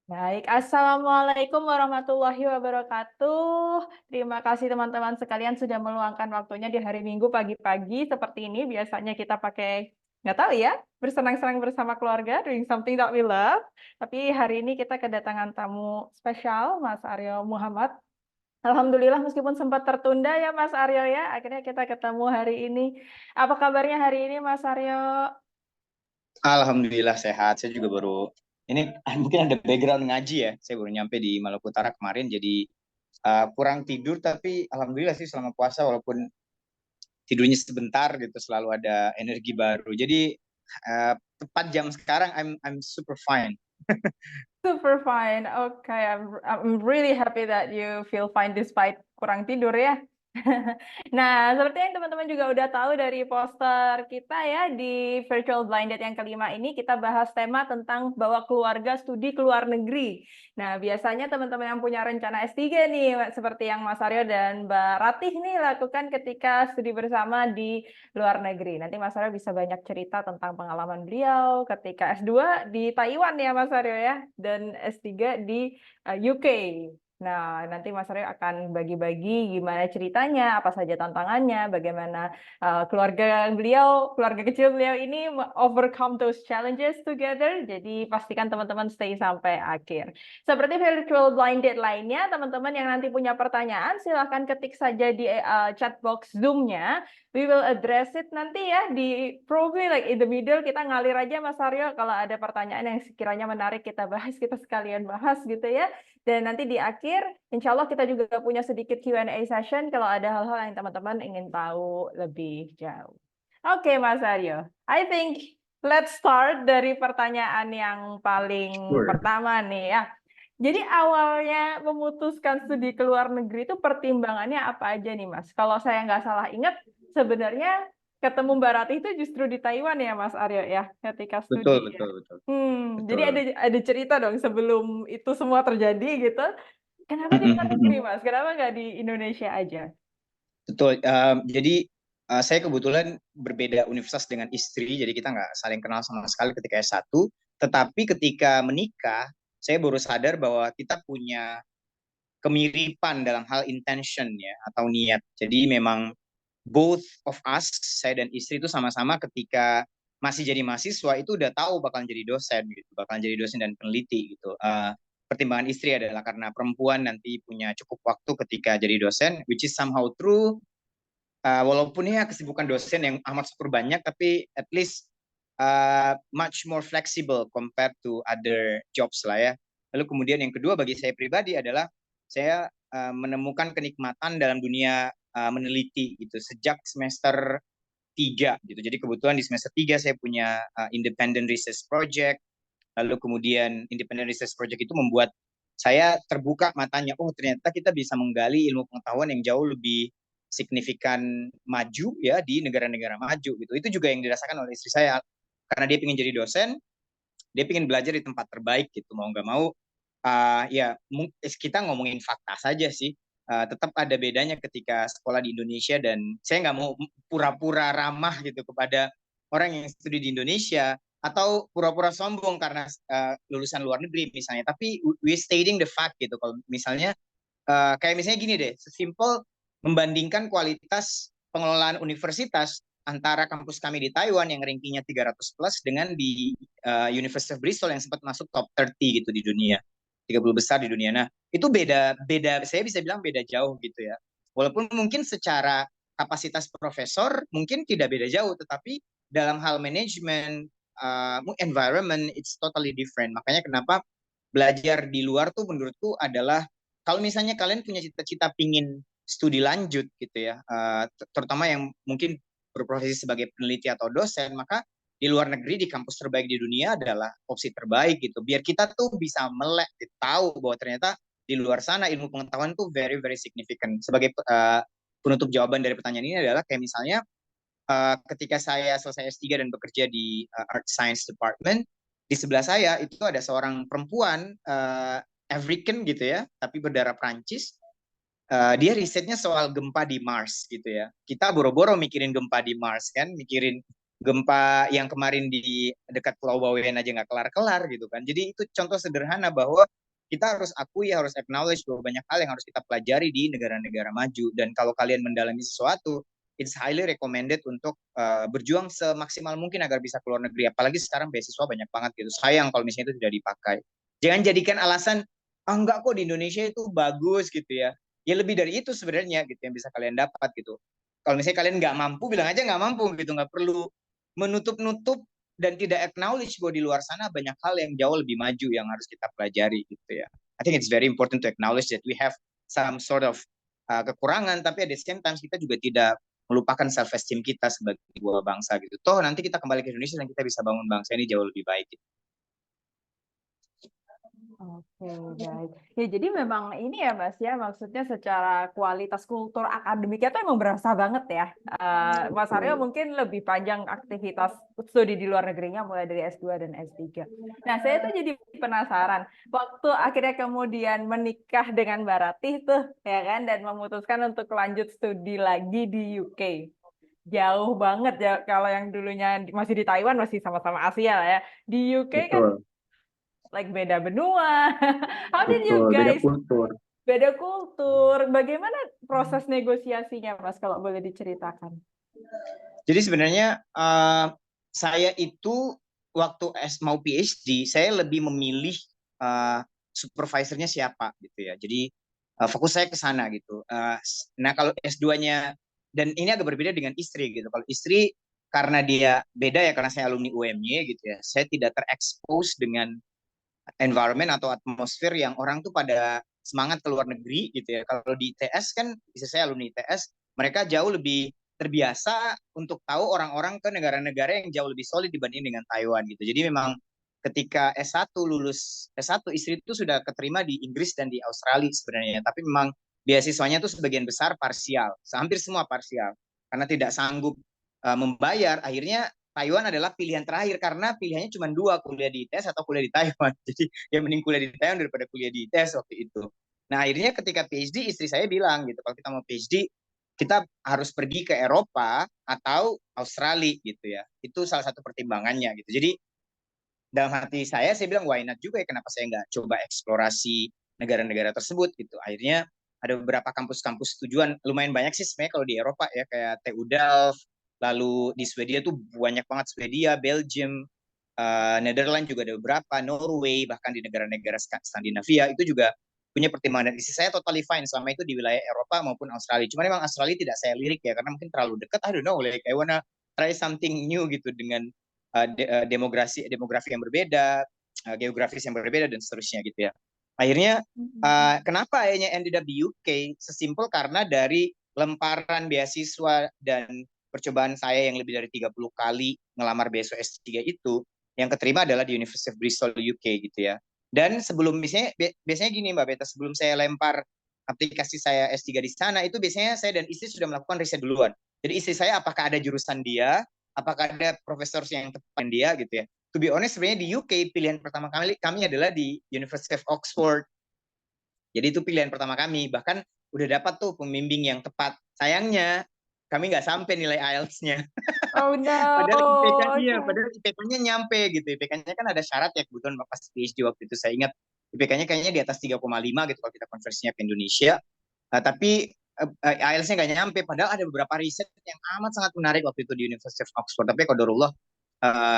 Baik, Assalamualaikum warahmatullahi wabarakatuh. Terima kasih teman-teman sekalian sudah meluangkan waktunya di hari Minggu pagi-pagi seperti ini. Biasanya kita pakai, nggak tahu ya, bersenang-senang bersama keluarga, doing something that we love. Tapi hari ini kita kedatangan tamu spesial, Mas Aryo Muhammad. Alhamdulillah meskipun sempat tertunda ya Mas Aryo ya, akhirnya kita ketemu hari ini. Apa kabarnya hari ini Mas Aryo? Alhamdulillah sehat. Saya juga baru ini mungkin ada background ngaji ya. Saya baru nyampe di Maluku Utara kemarin, jadi kurang tidur. Tapi alhamdulillah sih selama puasa walaupun tidurnya sebentar gitu selalu ada energi baru. Jadi tepat jam sekarang I'm super fine. Super fine. Okay, I'm really happy that you feel fine despite kurang tidur ya. Nah, seperti yang teman-teman juga udah tahu dari poster kita ya di Virtual Blind Date yang kelima ini kita bahas tema tentang bawa keluarga studi ke luar negeri. Nah, biasanya teman-teman yang punya rencana S3 nih, seperti yang Mas Aryo dan Mbak Ratih nih lakukan ketika studi bersama di luar negeri. Nanti Mas Aryo bisa banyak cerita tentang pengalaman beliau ketika S2 di Taiwan ya Mas Aryo ya, dan S3 di UK. Nah, nanti Mas Aryo akan bagi-bagi gimana ceritanya, apa saja tantangannya, bagaimana keluarga beliau, keluarga kecil beliau ini overcome those challenges together. Jadi pastikan teman-teman stay sampai akhir. Seperti virtual blind date lainnya, teman-teman yang nanti punya pertanyaan, silahkan ketik saja di chat box Zoom-nya. We will address it nanti ya di probably like in the middle kita ngalir aja Mas Aryo kalau ada pertanyaan yang sekiranya menarik kita bahas, kita sekalian bahas gitu ya. Dan nanti di akhir, insya Allah kita juga punya sedikit Q&A session kalau ada hal-hal yang teman-teman ingin tahu lebih jauh. Oke, Mas Aryo. I think let's start dari pertanyaan yang paling Sure. pertama nih ya. Jadi awalnya memutuskan studi ke luar negeri itu pertimbangannya apa aja nih, Mas? Kalau saya nggak salah ingat, sebenarnya ketemu Mbak Rati itu justru di Taiwan ya, Mas Aryo ya, ketika Betul, studi ya. betul, betul. Jadi Betul. ada cerita dong sebelum itu semua terjadi gitu. Kenapa di luar negeri, Mas? Kenapa nggak di Indonesia aja? Betul. Jadi saya kebetulan berbeda universitas dengan istri, jadi kita nggak saling kenal sama sekali ketika S1. Tetapi ketika menikah, saya baru sadar bahwa kita punya kemiripan dalam hal intention ya atau niat. Jadi memang both of us, saya dan istri itu sama-sama ketika masih jadi mahasiswa itu udah tahu bakalan jadi dosen gitu, bakalan jadi dosen dan peneliti gitu. Pertimbangan istri adalah karena perempuan nanti punya cukup waktu ketika jadi dosen, which is somehow true. Walaupun ya kesibukan dosen yang amat super banyak, tapi at least much more flexible compared to other jobs lah ya. Lalu kemudian yang kedua bagi saya pribadi adalah saya menemukan kenikmatan dalam dunia meneliti gitu sejak semester 3 gitu. Jadi kebetulan di semester 3 saya punya independent research project. Lalu kemudian independent research project itu membuat saya terbuka matanya. Oh, ternyata kita bisa menggali ilmu pengetahuan yang jauh lebih signifikan maju ya di negara-negara maju gitu. Itu juga yang dirasakan oleh istri saya karena dia ingin jadi dosen, dia ingin belajar di tempat terbaik gitu, mau nggak mau. Ya kita ngomongin fakta saja sih. Tetap ada bedanya ketika sekolah di Indonesia dan saya nggak mau pura-pura ramah gitu kepada orang yang studi di Indonesia atau pura-pura sombong karena lulusan luar negeri misalnya. Tapi we stating the fact gitu. Kalau misalnya kayak misalnya gini deh, sesimpel membandingkan kualitas pengelolaan universitas antara kampus kami di Taiwan yang rankingnya 300 plus dengan di University of Bristol yang sempat masuk top 30 gitu di dunia, 30 besar di dunia. Nah, itu beda, saya bisa bilang beda jauh gitu ya. Walaupun mungkin secara kapasitas profesor mungkin tidak beda jauh, tetapi dalam hal manajemen, environment, it's totally different. Makanya kenapa belajar di luar tuh menurutku adalah kalau misalnya kalian punya cita-cita pingin studi lanjut gitu ya, terutama yang mungkin berprofesi sebagai peneliti atau dosen, maka di luar negeri di kampus terbaik di dunia adalah opsi terbaik gitu. Biar kita tuh bisa melek, tahu bahwa ternyata di luar sana ilmu pengetahuan tuh very very significant. Sebagai penutup jawaban dari pertanyaan ini adalah kayak misalnya ketika saya selesai S3 dan bekerja di Art Science Department, di sebelah saya itu ada seorang perempuan African gitu ya, tapi berdarah Prancis. Dia risetnya soal gempa di Mars gitu ya. Kita boro-boro mikirin gempa di Mars kan, mikirin gempa yang kemarin di dekat Pulau Bawean aja nggak kelar-kelar gitu kan. Jadi itu contoh sederhana bahwa kita harus akui, harus acknowledge bahwa banyak hal yang harus kita pelajari di negara-negara maju. Dan kalau kalian mendalami sesuatu, it's highly recommended untuk berjuang semaksimal mungkin agar bisa keluar negeri. Apalagi sekarang beasiswa banyak banget gitu. Sayang kalau misalnya itu tidak dipakai. Jangan jadikan alasan, ah enggak kok di Indonesia itu bagus gitu ya. Ya lebih dari itu sebenarnya gitu yang bisa kalian dapat gitu. Kalau misalnya kalian nggak mampu, bilang aja nggak mampu gitu. Nggak perlu menutup-nutup dan tidak acknowledge bahwa di luar sana banyak hal yang jauh lebih maju yang harus kita pelajari gitu ya. I think it's very important to acknowledge that we have some sort of kekurangan, tapi at the same time kita juga tidak melupakan self esteem kita sebagai sebuah bangsa gitu. Toh nanti kita kembali ke Indonesia dan kita bisa bangun bangsa ini jauh lebih baik. Gitu. Oke, baik. Ya, jadi memang ini ya, Mas, ya, maksudnya secara kualitas kultur akademiknya tuh emang berasa banget ya. Mas Aryo mungkin lebih panjang aktivitas studi di luar negerinya, mulai dari S2 dan S3. Nah, saya tuh jadi penasaran, waktu akhirnya kemudian menikah dengan Mbak Ratih tuh, ya kan, dan memutuskan untuk lanjut studi lagi di UK. Jauh banget ya, kalau yang dulunya masih di Taiwan, masih sama-sama Asia lah ya. Di UK kan Betul. like beda benua. How did you Betul, beda guys kultur. beda kultur? Bagaimana proses negosiasinya, Mas, kalau boleh diceritakan? Jadi sebenarnya saya itu waktu mau PhD, saya lebih memilih supervisornya siapa gitu ya. Jadi fokus saya ke sana gitu. Nah kalau S2-nya, dan ini agak berbeda dengan istri gitu. Kalau istri karena dia beda ya, karena saya alumni UMY gitu ya, saya tidak terekspos dengan environment atau atmosfer yang orang tuh pada semangat ke luar negeri gitu ya. Kalau di ITS kan, bisa saya alumni ITS, mereka jauh lebih terbiasa untuk tahu orang-orang ke negara-negara yang jauh lebih solid dibanding dengan Taiwan gitu. Jadi memang ketika S1 lulus S1, istri itu sudah keterima di Inggris dan di Australia sebenarnya. Tapi memang beasiswanya tuh sebagian besar parsial, hampir semua parsial. Karena tidak sanggup membayar, akhirnya Taiwan adalah pilihan terakhir karena pilihannya cuma dua, kuliah di ITS atau kuliah di Taiwan. Jadi ya mending kuliah di Taiwan daripada kuliah di ITS waktu itu. Nah akhirnya ketika PhD istri saya bilang gitu, kalau kita mau PhD kita harus pergi ke Eropa atau Australia gitu ya. Itu salah satu pertimbangannya gitu. Jadi dalam hati saya bilang why not juga ya, kenapa saya nggak coba eksplorasi negara-negara tersebut gitu. Akhirnya ada beberapa kampus-kampus tujuan, lumayan banyak sih sebenarnya kalau di Eropa ya, kayak TU Delft, lalu di Swedia tuh banyak banget, Swedia, Belgium, Netherlands juga ada beberapa, Norway, bahkan di negara-negara Skandinavia itu juga punya pertimbangan. Dan isi saya totally fine selama itu di wilayah Eropa maupun Australia. Cuma memang Australia tidak saya lirik ya, karena mungkin terlalu dekat. I don't know, like I wanna try something new gitu dengan demografi yang berbeda, geografis yang berbeda dan seterusnya gitu ya. Akhirnya kenapa akhirnya ended up di UK? Sesimpel karena dari lemparan beasiswa dan percobaan saya yang lebih dari 30 kali ngelamar beasiswa S3 itu, yang keterima adalah di University of Bristol UK gitu ya. Dan sebelum biasanya gini Mbak Beta, sebelum saya lempar aplikasi saya S3 di sana, itu biasanya saya dan istri sudah melakukan riset duluan. Jadi istri saya apakah ada jurusan dia, apakah ada profesor yang tepat dia gitu ya. To be honest, sebenarnya di UK pilihan pertama kami adalah di University of Oxford. Jadi itu pilihan pertama kami. Bahkan udah dapat tuh pembimbing yang tepat. Sayangnya kami nggak sampai nilai IELTS-nya. Oh no, Padahal IPK-nya, okay. padahal IPK-nya nyampe gitu. IPK-nya kan ada syarat ya, kebetulan pas PhD waktu itu saya ingat IPK-nya kayaknya di atas 3,5 gitu kalau kita konversinya ke Indonesia. Tapi IELTS-nya nggak nyampe. Padahal ada beberapa riset yang amat sangat menarik waktu itu di University of Oxford. Tapi qadarullah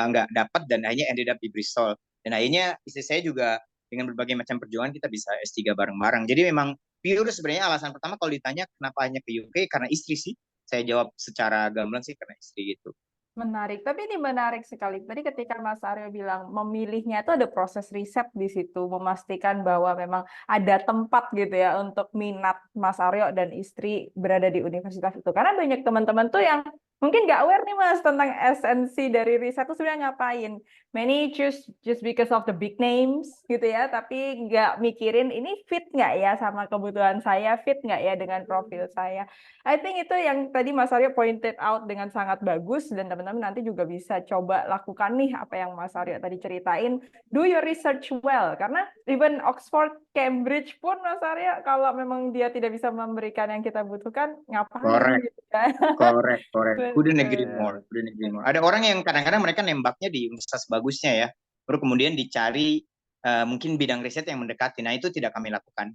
nggak dapat dan akhirnya ended up di Bristol. Dan akhirnya istri saya juga dengan berbagai macam perjuangan kita bisa S3 bareng-bareng. Jadi memang pure sebenarnya alasan pertama kalau ditanya kenapa hanya ke UK, karena istri sih. Saya jawab secara gamblang sih karena istri gitu. Menarik, tapi ini menarik sekali. Tadi ketika Mas Aryo bilang memilihnya itu ada proses riset di situ, memastikan bahwa memang ada tempat gitu ya untuk minat Mas Aryo dan istri berada di universitas itu. Karena banyak teman-teman tuh yang mungkin nggak aware nih Mas tentang esensi dari riset itu sebenarnya ngapain. Many choose just because of the big names gitu ya, tapi nggak mikirin ini fit nggak ya sama kebutuhan saya, fit nggak ya dengan profil saya. I think itu yang tadi Mas Aryo pointed out dengan sangat bagus dan teman-teman teman-teman nanti juga bisa coba lakukan nih apa yang Mas Aryo tadi ceritain. Do your research well, karena even Oxford, Cambridge pun Mas Aryo kalau memang dia tidak bisa memberikan yang kita butuhkan, ngapain Correct, gitu kan. correct. Couldn't agree more, Betul. couldn't agree more. Ada orang yang kadang-kadang mereka nembaknya di universitas bagusnya ya, baru kemudian dicari mungkin bidang riset yang mendekati. Nah, itu tidak kami lakukan.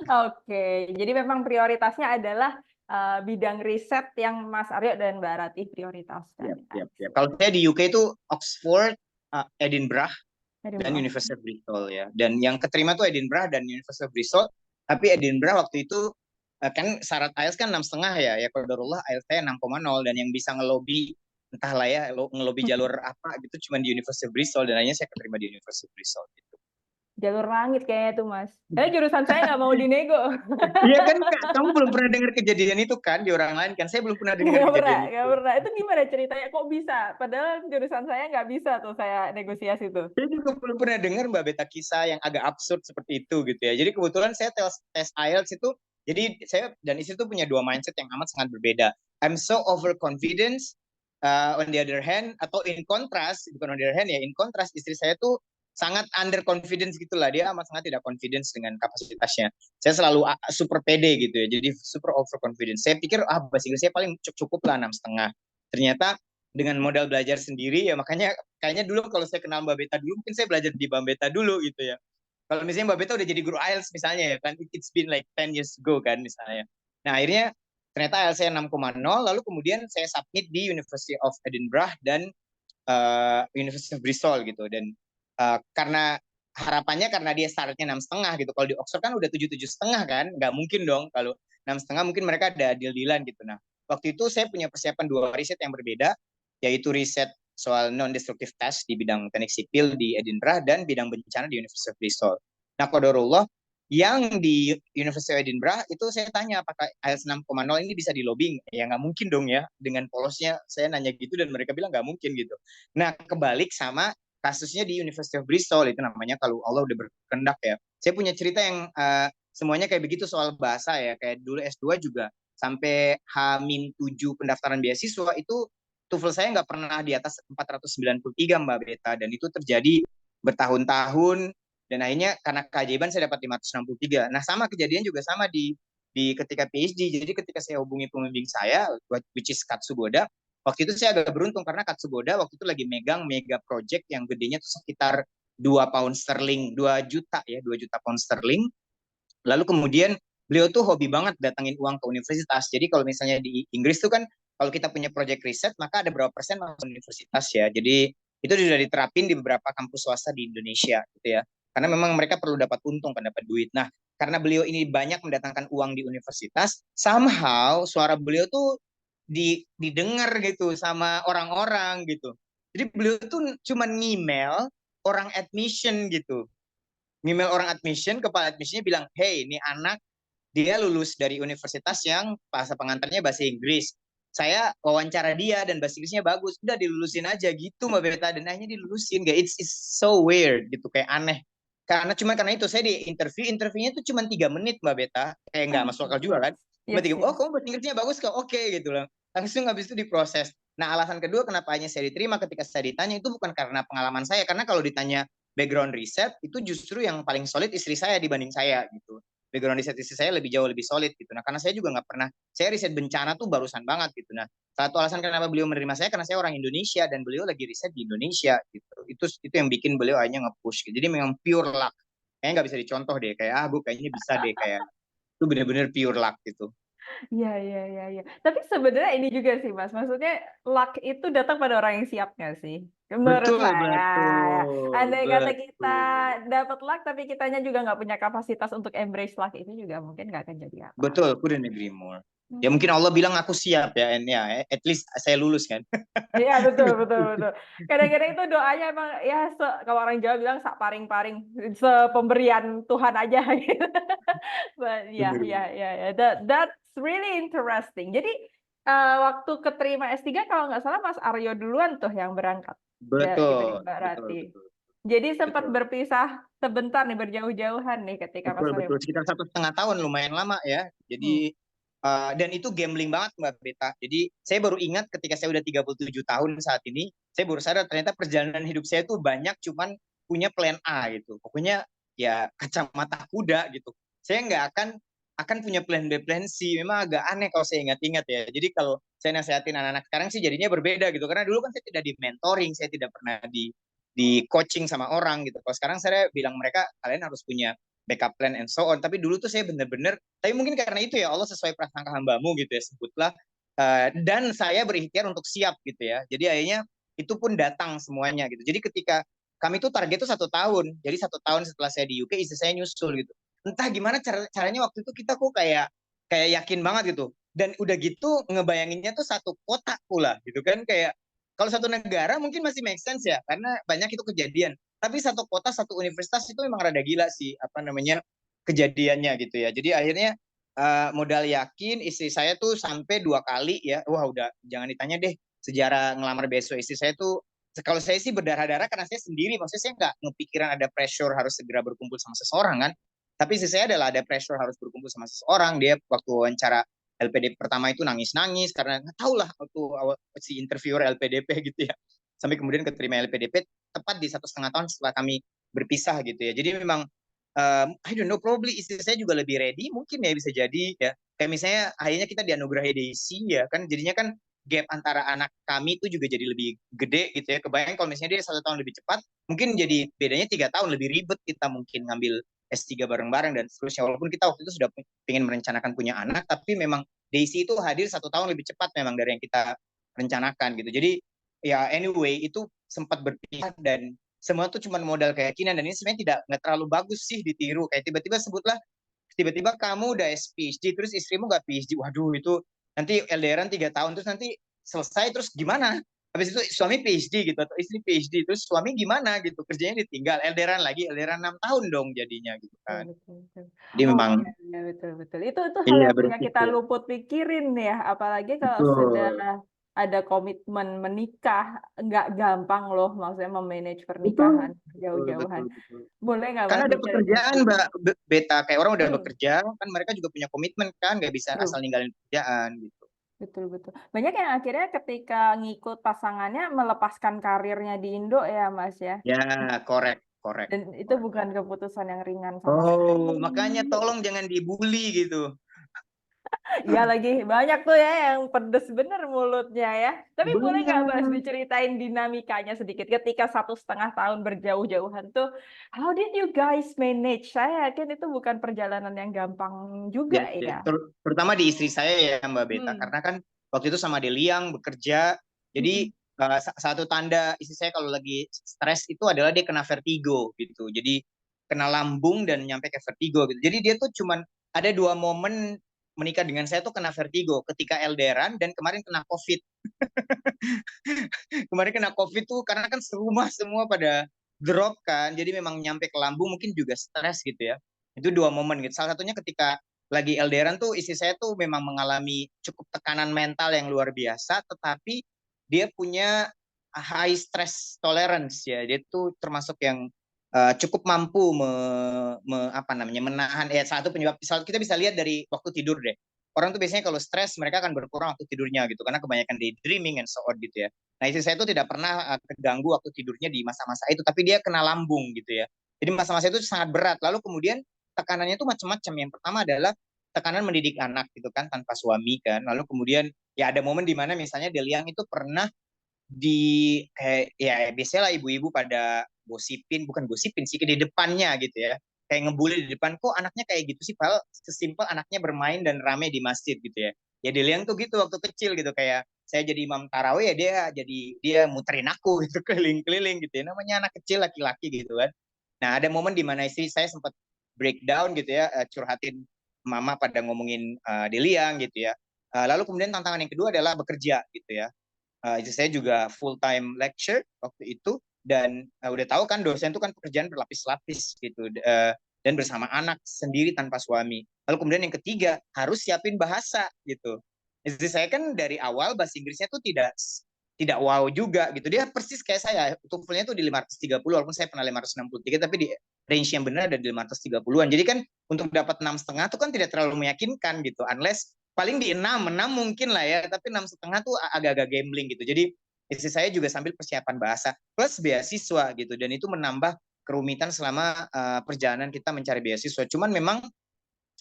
Oke, jadi memang prioritasnya adalah bidang riset yang Mas Aryo dan Mbak Ratih prioritaskan. Yep. Kalau saya di UK itu Oxford, Edinburgh, dan Edinburgh. University of Bristol ya. Dan yang keterima tuh Edinburgh dan University of Bristol. Tapi Edinburgh waktu itu kan syarat IELTS kan 6,5 ya. Ya qadarullah IELTS saya 6,0 dan yang bisa ngelobi entahlah ya ngelobi jalur apa gitu cuma di University of Bristol dan akhirnya saya keterima di University of Bristol gitu. Jalur langit kayaknya tuh Mas. Karena jurusan saya nggak mau dinego. Iya kan Kak, kamu belum pernah dengar kejadian itu kan di orang lain kan? Saya belum pernah dengar kejadian Nggak itu. pernah. Itu gimana ceritanya? Kok bisa? Padahal jurusan saya nggak bisa tuh saya negosiasi tuh. Saya juga belum pernah dengar Mbak Beta kisah yang agak absurd seperti itu gitu ya. Jadi kebetulan saya tes IELTS itu, jadi saya dan istri itu punya dua mindset yang amat sangat berbeda. I'm so overconfident, on the other hand, atau in contrast, bukan on the other hand ya, in contrast istri saya tuh sangat underconfidence gitulah. Dia amat sangat tidak confidence dengan kapasitasnya. Saya selalu super pede gitu ya, jadi super overconfidence. Saya pikir bahasa Inggris saya paling cukup lah 6,5. Ternyata dengan modal belajar sendiri ya makanya kayaknya dulu kalau saya kenal Mbak Beta dulu mungkin saya belajar di Mbak Beta dulu gitu ya. Kalau misalnya Mbak Beta udah jadi guru IELTS misalnya ya kan it's been like 10 years ago kan misalnya. Nah akhirnya ternyata IELTS saya 6,0 lalu kemudian saya submit di University of Edinburgh dan University of Bristol gitu dan karena harapannya karena dia syaratnya 6,5 gitu. Kalau di Oxford kan udah 7,5 kan, nggak mungkin dong kalau 6,5 mungkin mereka ada deal-dealan gitu. Nah, waktu itu saya punya persiapan dua riset yang berbeda, yaitu riset soal non-destructive test di bidang teknik sipil di Edinburgh dan bidang bencana di University of Bristol. Nah, qadarullah yang di University of Edinburgh itu saya tanya apakah IELTS 6,0 ini bisa di lobbying? Ya nggak mungkin dong ya, dengan polosnya saya nanya gitu dan mereka bilang nggak mungkin gitu. Nah, kebalik sama kasusnya di University of Bristol itu namanya kalau Allah udah berkehendak ya. Saya punya cerita yang semuanya kayak begitu soal bahasa ya. Kayak dulu S2 juga sampai H-7 pendaftaran beasiswa itu TOEFL saya nggak pernah di atas 493 Mbak Beta dan itu terjadi bertahun-tahun dan akhirnya karena keajaiban saya dapat 563. Nah sama kejadian juga sama di ketika PhD. Jadi ketika saya hubungi pembimbing saya, which is Katsugoda, waktu itu saya agak beruntung karena Katsugoda waktu itu lagi megang mega project yang gedenya tuh sekitar 2 pound sterling, 2 juta ya, 2 juta pound sterling. Lalu kemudian beliau tuh hobi banget datangin uang ke universitas. Jadi kalau misalnya di Inggris tuh kan kalau kita punya project riset maka ada berapa persen masuk universitas ya. Jadi itu sudah diterapin di beberapa kampus swasta di Indonesia gitu ya. Karena memang mereka perlu dapat untung kan dapat duit. Nah, karena beliau ini banyak mendatangkan uang di universitas, somehow suara beliau tuh didengar gitu sama orang-orang gitu. Jadi beliau tuh cuma ngemail orang admission gitu. Ngemail orang admission, kepala admissionnya bilang, hey, ini anak dia lulus dari universitas yang bahasa pengantarnya bahasa Inggris. Saya wawancara dia dan bahasa Inggrisnya bagus. Udah dilulusin aja gitu Mbak Beta. Dan akhirnya dilulusin. Gak, it's so weird gitu. Kayak aneh. Karena itu saya di interviewnya itu cuma 3 menit Mbak Beta. Kayak nggak masuk akal juga kan. Cuma Yes, 3, oh yes. kamu bahasa Inggrisnya bagus kok. Oke gitu loh. Langsung habis itu diproses. Nah alasan kedua kenapa hanya saya diterima ketika saya ditanya itu bukan karena pengalaman saya. Karena kalau ditanya background riset itu justru yang paling solid istri saya dibanding saya gitu. Background riset istri saya lebih jauh lebih solid gitu. Nah karena saya juga nggak pernah, saya riset bencana tuh barusan banget gitu. Nah satu alasan kenapa beliau menerima saya karena saya orang Indonesia dan beliau lagi riset di Indonesia gitu. Itu yang bikin beliau hanya nge-push gitu. Jadi memang pure luck. Kayaknya nggak bisa dicontoh deh. Kayak gue kayaknya bisa deh kayak itu bener-bener pure luck gitu. Iya, iya, iya, iya. Tapi sebenarnya ini juga sih, Mas. Maksudnya luck itu datang pada orang yang siap nggak sih? Menurut Betul, saya, ya. betul, Andai kata kita betul. dapat luck, tapi kitanya juga nggak punya kapasitas untuk embrace luck itu juga mungkin nggak akan jadi apa-apa. Betul, couldn't agree more. Ya Hmm. mungkin Allah bilang aku siap ya, and ya, at least saya lulus kan. Iya, betul, betul, betul. Kadang-kadang itu doanya emang, ya, kalau orang Jawa bilang sak paring-paring, sepemberian Tuhan aja gitu. But ya, Bener. ya, ya, ya. That's really interesting. Jadi waktu keterima S3 kalau nggak salah Mas Aryo duluan tuh yang berangkat dibanding Betul, Mbak betul, Rati. betul, Jadi sempat betul. berpisah sebentar nih, berjauh-jauhan nih ketika Mas Betul, Aryo. betul. Sekitar 1,5 tahun lumayan lama ya. Hmm. Jadi Dan itu gambling banget Mbak Beta. Jadi saya baru ingat ketika saya udah 37 tahun saat ini, saya baru sadar ternyata perjalanan hidup saya tuh banyak cuman punya plan A gitu. Pokoknya ya kacamata kuda gitu. Saya nggak akan punya plan B, plan C. Memang agak aneh kalau saya ingat-ingat ya. Jadi kalau saya nasihatin anak-anak sekarang sih jadinya berbeda gitu. Karena dulu kan saya tidak di mentoring, saya tidak pernah di coaching sama orang gitu. Kalau sekarang saya bilang mereka kalian harus punya backup plan and so on. Tapi dulu tuh saya bener-bener, tapi mungkin karena itu ya Allah sesuai prasangka hambamu gitu ya sebutlah. Dan saya berikhtiar untuk siap gitu ya. Jadi akhirnya itu pun datang semuanya gitu. Jadi ketika kami tuh target tuh 1 tahun. Jadi 1 tahun setelah saya di UK istri saya nyusul gitu. Entah gimana caranya waktu itu kita kok kayak yakin banget gitu. Dan udah gitu ngebayanginnya tuh satu kota pula gitu kan kayak kalau satu negara mungkin masih make sense ya karena banyak itu kejadian. Tapi satu kota, satu universitas itu memang rada gila sih, apa namanya, kejadiannya gitu ya. Jadi akhirnya modal yakin, istri saya tuh sampai 2 kali ya, wah udah jangan ditanya deh sejarah ngelamar besok istri saya tuh, kalau saya sih berdarah-darah karena saya sendiri, maksudnya saya nggak ngepikiran ada pressure harus segera berkumpul sama seseorang kan, tapi istri saya adalah ada pressure harus berkumpul sama seseorang, dia waktu wawancara LPDP pertama itu nangis-nangis karena nggak tahu lah waktu si interviewer LPDP gitu ya, sampai kemudian keterima LPDP tepat di 1,5 tahun setelah kami berpisah gitu ya. Jadi memang I don't know, probably istri saya juga lebih ready mungkin ya bisa jadi ya. Kayak misalnya akhirnya kita dianugerahi Daisy ya kan, jadinya kan gap antara anak kami itu juga jadi lebih gede gitu ya. Kebayang kalau misalnya dia 1 tahun lebih cepat, mungkin jadi bedanya 3 tahun lebih ribet kita mungkin ngambil S3 bareng-bareng dan seterusnya. Walaupun kita waktu itu sudah ingin merencanakan punya anak, tapi memang Daisy itu hadir 1 tahun lebih cepat memang dari yang kita rencanakan gitu. Jadi ya anyway itu sempat berpihak dan semua tuh cuma modal keyakinan dan ini sebenarnya tidak nggak terlalu bagus sih ditiru kayak tiba-tiba sebutlah tiba-tiba kamu udah PhD terus istrimu nggak PhD, waduh itu nanti LDRan 3 tahun terus nanti selesai terus gimana, habis itu suami PhD gitu atau istri PhD terus suami gimana gitu kerjanya ditinggal LDRan lagi LDRan 6 tahun dong jadinya gitu Betul, kan. betul, betul. Jadi Oh memang iya, iya, betul, betul. Itu hal iya yang punya kita berisiko luput pikirin ya, apalagi kalau sudah betul ada komitmen menikah, nggak gampang loh, maksudnya memanage betul pernikahan betul jauh-jauhan. betul betul. Boleh nggak Karena Mas ada diceritain? pekerjaan Mbak Beta, kayak orang udah Hmm, bekerja kan mereka juga punya komitmen kan nggak bisa asal true. ninggalin pekerjaan gitu. Betul, betul. Banyak yang akhirnya ketika ngikut pasangannya melepaskan karirnya di Indo ya, Mas ya. Ya, korek, korek, Dan itu korek. bukan keputusan yang ringan sama Oh, sekali. makanya tolong jangan dibully gitu. Iya lagi banyak tuh ya yang pedes bener mulutnya ya. Tapi boleh nggak Mas Benar. diceritain dinamikanya sedikit ketika 1,5 tahun berjauh-jauhan tuh, how did you guys manage? Saya yakin itu bukan perjalanan yang gampang juga Yes, yes. ya. Terutama di istri saya ya Mbak Beta, Hmm. karena kan waktu itu sama Deliang bekerja, Mm-mm. jadi satu tanda istri saya kalau lagi stres itu adalah dia kena vertigo gitu. Jadi kena lambung dan nyampe ke vertigo gitu. Jadi dia tuh cuman ada 2 momen menikah dengan saya tuh kena vertigo, ketika LDRan dan kemarin kena COVID. Kemarin kena COVID tuh karena kan serumah semua pada drop kan, jadi memang nyampe ke lambung mungkin juga stres gitu ya. Itu 2 momen gitu. Salah satunya ketika lagi LDRan tuh istri saya tuh memang mengalami cukup tekanan mental yang luar biasa, tetapi dia punya high stress tolerance ya. Dia tuh termasuk yang cukup mampu apa namanya menahan ya satu penyebab kita bisa lihat dari waktu tidur deh. Orang tuh biasanya kalau stres mereka akan berkurang waktu tidurnya gitu karena kebanyakan daydreaming and so on gitu ya. Nah istri saya itu tidak pernah terganggu waktu tidurnya di masa-masa itu, tapi dia kena lambung gitu ya. Jadi masa-masa itu sangat berat. Lalu kemudian tekanannya itu macam-macam. Yang pertama adalah tekanan mendidik anak gitu kan tanpa suami kan. Lalu kemudian ya ada momen di mana misalnya Deliang itu pernah di kayak ya biasanya lah ibu-ibu pada gosipin, bukan gosipin sih di depannya gitu ya, kayak ngebully di depan, kok anaknya kayak gitu sih, padahal sesimpel anaknya bermain dan rame di masjid gitu ya. Ya Deliang tuh gitu waktu kecil gitu, kayak saya jadi imam tarawih ya dia muterin aku gitu keliling-keliling gitu ya, namanya anak kecil laki-laki gitu kan. Nah ada momen di mana istri saya sempat breakdown gitu ya, curhatin mama pada ngomongin Deliang gitu ya. Lalu kemudian tantangan yang kedua adalah bekerja gitu ya. Istri saya juga full time lecture waktu itu dan udah tahu kan dosen itu kan pekerjaan berlapis-lapis gitu dan bersama anak sendiri tanpa suami. Lalu kemudian yang ketiga harus siapin bahasa gitu. Istri saya kan dari awal bahasa Inggrisnya tuh tidak wow juga gitu. Dia persis kayak saya. TOEFL-nya tuh di 530 walaupun saya pernah 563 tapi di range yang benar ada di 530-an. Jadi kan untuk dapat 6,5 itu kan tidak terlalu meyakinkan gitu. Unless paling di 6 mungkin lah ya, tapi 6,5 tuh agak-agak gambling gitu. Jadi istri saya juga sambil persiapan bahasa plus beasiswa gitu, dan itu menambah kerumitan selama perjalanan kita mencari beasiswa. Cuman memang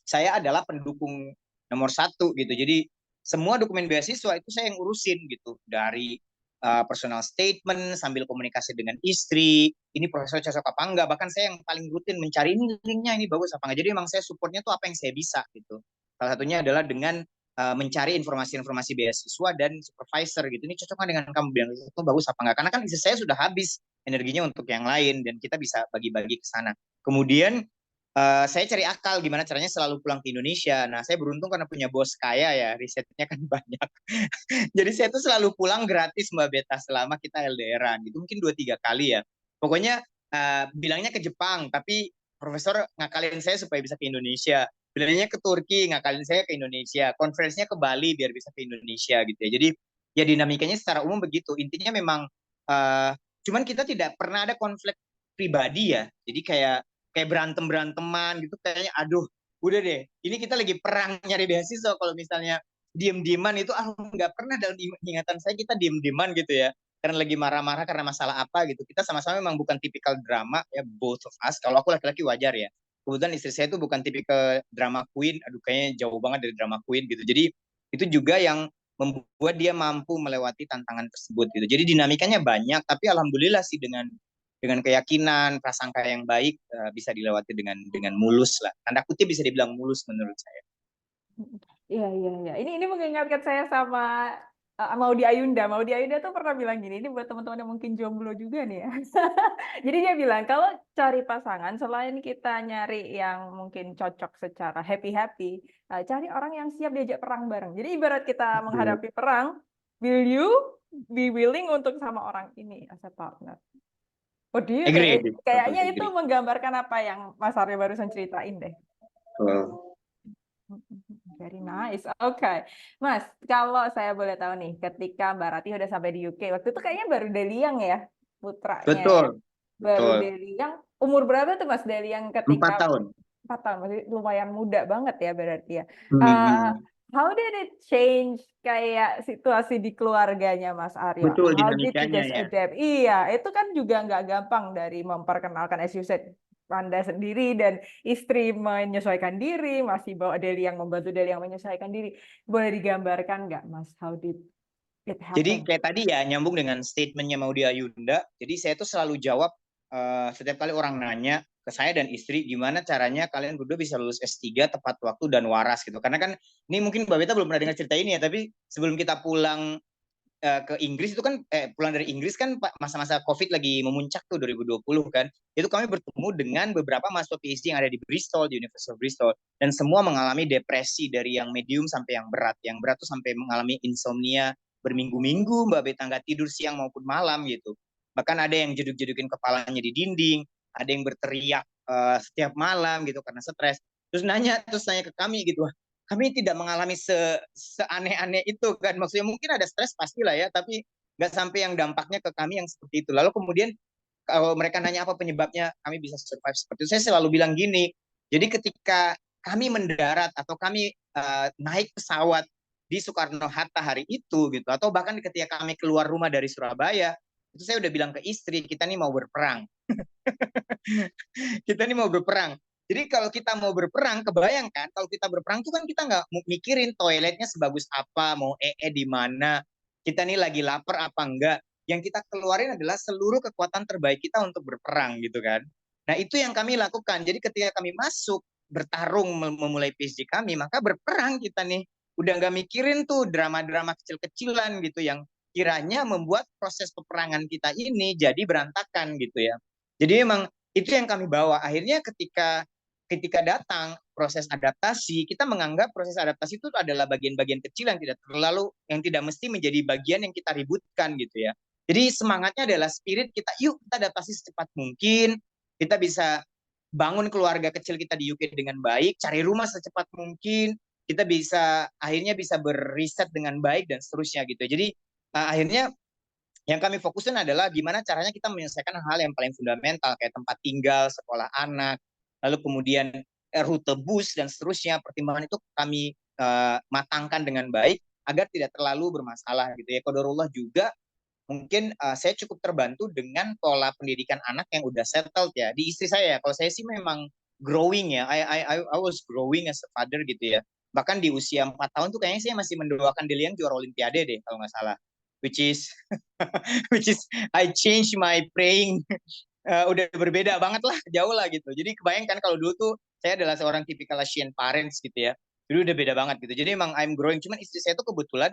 saya adalah pendukung nomor satu gitu. Jadi semua dokumen beasiswa itu saya yang urusin gitu, dari personal statement sambil komunikasi dengan istri, ini profesor cocok apa enggak, bahkan saya yang paling rutin mencari ini linknya ini bagus apa enggak. Jadi memang saya supportnya tuh apa yang saya bisa gitu. Salah satunya adalah dengan mencari informasi-informasi beasiswa dan supervisor gitu, ini cocok dengan kamu, bilang itu bagus apa enggak, karena kan istri saya sudah habis energinya untuk yang lain dan kita bisa bagi-bagi ke sana. Kemudian saya cari akal gimana caranya selalu pulang ke Indonesia. Nah, saya beruntung karena punya bos kaya ya, risetnya kan banyak. Jadi saya tuh selalu pulang gratis Mbak Beta selama kita LDRan gitu, mungkin 2-3 kali ya. Pokoknya bilangnya ke Jepang, tapi profesor ngakalin saya supaya bisa ke Indonesia. Bilangnya ke Turki, ngakalin saya ke Indonesia. Konferensinya ke Bali biar bisa ke Indonesia gitu ya. Jadi ya dinamikanya secara umum begitu. Intinya memang uh, cuman kita tidak pernah ada konflik pribadi ya. Jadi kayak kayak berantem beranteman gitu, kayaknya aduh udah deh, ini kita lagi perang nyari beasiswa, kalau misalnya diem-dieman itu nggak pernah dalam ingatan saya kita diem-dieman gitu ya, karena lagi marah-marah karena masalah apa gitu. Kita sama-sama memang bukan tipikal drama ya, both of us. Kalau aku laki-laki wajar ya, kebetulan istri saya itu bukan tipikal drama queen, aduh kayaknya jauh banget dari drama queen gitu. Jadi itu juga yang membuat dia mampu melewati tantangan tersebut gitu. Jadi dinamikanya banyak, tapi alhamdulillah sih dengan keyakinan, prasangka yang baik bisa dilewati dengan mulus lah. Tanda kutip bisa dibilang mulus menurut saya. Iya, iya, iya. Ini mengingatkan saya sama Maudy Ayunda. Maudy Ayunda tuh pernah bilang gini, ini buat teman-teman yang mungkin jomblo juga nih ya. Jadi dia bilang, kalau cari pasangan, selain kita nyari yang mungkin cocok secara happy-happy, cari orang yang siap diajak perang bareng. Jadi ibarat kita menghadapi perang, will you be willing untuk sama orang ini as a partner? Oh, dia Agree, agree. kayaknya Totally itu agree. menggambarkan apa yang Mas Arya barusan ceritain deh. Oh. Very nice. Oke, Mas, kalau saya boleh tahu nih, ketika Mbak Rati udah sampai di UK, waktu itu kayaknya baru Deliang ya, putranya ya. Betul, Baru betul. Deliang, umur berapa tuh Mas Deliang ketika 4 tahun. 4 tahun, masih lumayan muda banget ya berarti ya. Uh, Hmm. how did it change kayak situasi di keluarganya Mas Aryo? Betul How did you dinamikanya guys ya. adapt? Iya, itu kan juga nggak gampang dari memperkenalkan, as you said, Anda sendiri dan istri menyesuaikan diri, masih bawa Deli yang membantu Deli yang menyesuaikan diri. Boleh digambarkan nggak, Mas? How did it Jadi happen? kayak tadi ya, nyambung dengan statementnya Maudy Ayunda. Jadi saya tuh selalu jawab setiap kali orang nanya ke saya dan istri, gimana caranya kalian berdua bisa lulus S3 tepat waktu dan waras gitu. Karena kan ini mungkin Mbak Beta belum pernah dengar cerita ini ya, tapi sebelum kita pulang ke Inggris itu kan pulang dari Inggris kan masa-masa COVID lagi memuncak tuh 2020 kan. Itu kami bertemu dengan beberapa mahasiswa PhD yang ada di Bristol, di University of Bristol, dan semua mengalami depresi dari yang medium sampai yang berat. Yang berat tuh sampai mengalami insomnia berminggu-minggu, Mbak Beta nggak tidur siang maupun malam gitu. Bahkan ada yang jeduk-jedukin kepalanya di dinding, ada yang berteriak setiap malam gitu karena stres. Terus nanya ke kami gitu, kami tidak mengalami seaneh-aneh itu kan. Maksudnya mungkin ada stres pastilah ya, tapi nggak sampai yang dampaknya ke kami yang seperti itu. Lalu kemudian kalau mereka nanya apa penyebabnya kami bisa survive seperti itu, saya selalu bilang gini, jadi ketika kami mendarat atau kami naik pesawat di Soekarno-Hatta hari itu gitu, atau bahkan ketika kami keluar rumah dari Surabaya, itu saya udah bilang ke istri, kita nih mau berperang. Kita nih mau berperang. Jadi kalau kita mau berperang, kebayangkan kalau kita berperang tuh kan kita nggak mikirin toiletnya sebagus apa, mau di mana, kita nih lagi lapar apa enggak. Yang kita keluarin adalah seluruh kekuatan terbaik kita untuk berperang gitu kan. Nah itu yang kami lakukan. Jadi ketika kami masuk bertarung memulai PhD kami, maka berperang kita nih. Udah nggak mikirin tuh drama-drama kecil-kecilan gitu yang kiranya membuat proses peperangan kita ini jadi berantakan gitu ya. Jadi memang itu yang kami bawa. Akhirnya ketika datang proses adaptasi, kita menganggap proses adaptasi itu adalah bagian-bagian kecil yang tidak mesti menjadi bagian yang kita ributkan gitu ya. Jadi semangatnya adalah spirit kita, yuk kita adaptasi secepat mungkin, kita bisa bangun keluarga kecil kita di UK dengan baik, cari rumah secepat mungkin, kita bisa akhirnya bisa berriset dengan baik dan seterusnya gitu. Jadi akhirnya yang kami fokusin adalah gimana caranya kita menyelesaikan hal yang paling fundamental kayak tempat tinggal, sekolah anak, lalu kemudian rute bus dan seterusnya. Pertimbangan itu kami matangkan dengan baik agar tidak terlalu bermasalah gitu ya. Qadarullah juga mungkin saya cukup terbantu dengan pola pendidikan anak yang udah settled ya di istri saya. Kalau saya sih memang growing ya, I was growing as a father gitu ya. Bahkan di usia 4 tahun tuh kayaknya saya masih mendoakan Deliang juara Olimpiade deh kalau nggak salah. Which is which is I change my praying udah berbeda banget lah, jauh lah gitu. Jadi kebayangkan kalau dulu tuh saya adalah seorang tipikal Asian parents gitu ya. Dulu udah beda banget gitu. Jadi emang I'm growing. Cuman istri saya tuh kebetulan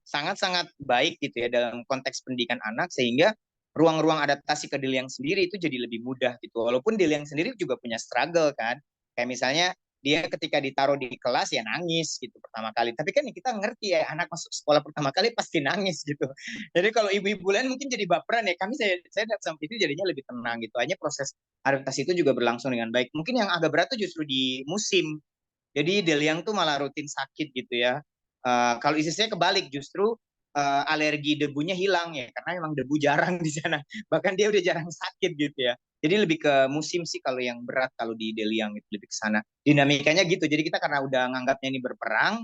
sangat-sangat baik gitu ya dalam konteks pendidikan anak sehingga ruang-ruang adaptasi ke Deliang sendiri itu jadi lebih mudah gitu. Walaupun Deliang sendiri juga punya struggle kan. Kayak misalnya dia ketika ditaruh di kelas ya nangis gitu pertama kali. Tapi kan kita ngerti ya anak masuk sekolah pertama kali pasti nangis gitu. Jadi kalau ibu-ibu lain mungkin jadi baperan ya. Saya sampai itu jadinya lebih tenang gitu. Hanya proses adaptasi itu juga berlangsung dengan baik. Mungkin yang agak berat tuh justru di musim. Jadi Deliang tuh malah rutin sakit gitu ya. Kalau istri saya kebalik justru alergi debunya hilang ya karena memang debu jarang di sana. Bahkan dia udah jarang sakit gitu ya. Jadi lebih ke musim sih kalau yang berat kalau di Deliang itu lebih ke sana. Dinamikanya gitu. Jadi kita karena udah nganggapnya ini berperang,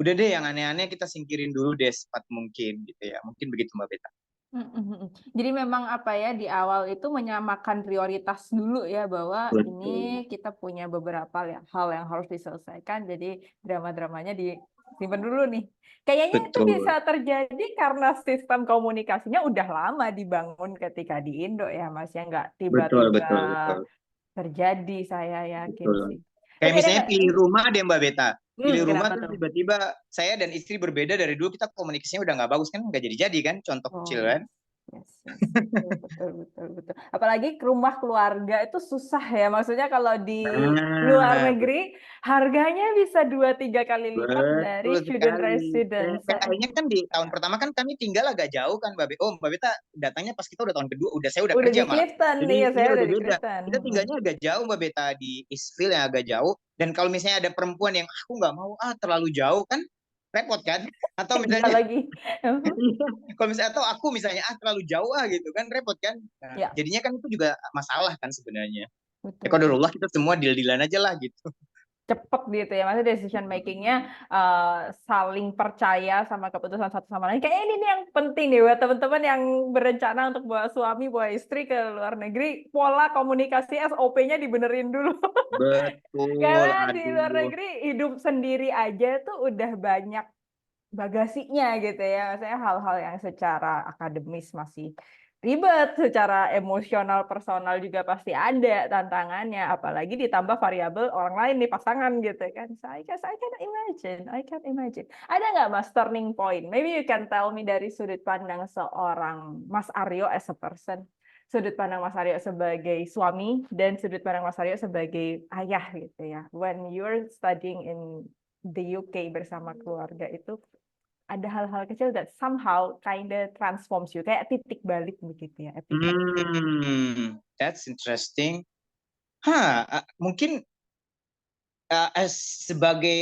udah deh yang aneh-aneh kita singkirin dulu deh sempat mungkin gitu ya. Mungkin begitu Mbak Beta. Mhm. Jadi memang apa ya, di awal itu menyamakan prioritas dulu ya, bahwa Betul. ini kita punya beberapa hal yang harus diselesaikan, jadi drama-dramanya disimpan dulu nih. Kayaknya itu Betul. bisa terjadi karena sistem komunikasinya udah lama dibangun ketika di Indo ya, Mas, ya nggak Betul, tiba-tiba betul, betul. terjadi, saya yakin Betul. sih. Kayak Tapi ada misalnya nggak, pilih rumah deh Mbak Beta. Pilih rumah kenapa terus tuh? tiba-tiba saya dan istri berbeda dari dulu kita komunikasinya udah nggak bagus kan nggak jadi-jadi kan contoh Oh, kecil kan. yes. Yes, yes. Betul, betul, betul, betul. Apalagi ke rumah keluarga itu susah ya. Maksudnya kalau di luar Nah, negeri, harganya bisa 2-3 kali lipat dari betul student sekali. residence. Kayaknya kan di tahun pertama kan kami tinggal agak jauh kan Mbak Beta. Oh Mbak Beta datangnya pas kita udah tahun kedua, saya udah Udah di kerja malah. Clifton, iya Jadi saya iya udah udah di beda. Clifton. Kita tinggalnya agak jauh Mbak Beta di Eastville yang agak jauh. Dan kalau misalnya ada perempuan yang aku nggak mau terlalu jauh kan repot kan? Atau Iya misalnya lagi. kalau misalnya atau aku misalnya terlalu jauh gitu kan repot kan. Nah, Ya, jadinya kan itu juga masalah kan sebenarnya. Ya betul, betul. qadarullah kita semua deal-dealan aja lah gitu. Cepet gitu ya, maksudnya decision makingnya saling percaya sama keputusan satu sama lain. Kayaknya ini nih yang penting nih buat teman-teman yang berencana untuk bawa suami, bawa istri ke luar negeri, pola komunikasi SOP-nya dibenerin dulu. Betul, Karena di luar aduh. negeri hidup sendiri aja tuh udah banyak bagasinya gitu ya. Maksudnya hal-hal yang secara akademis masih ribet, secara emosional personal juga pasti ada tantangannya, apalagi ditambah variabel orang lain nih pasangan gitu kan. So I can imagine, I can imagine. Ada nggak Mas turning point? Maybe you can tell me dari sudut pandang seorang Mas Aryo as a person, sudut pandang Mas Aryo sebagai suami dan sudut pandang Mas Aryo sebagai ayah gitu ya. When you're studying in the UK bersama keluarga itu ada hal-hal kecil that somehow kinda transforms you, kayak titik balik begitu ya, epiphany. That's interesting. Mungkin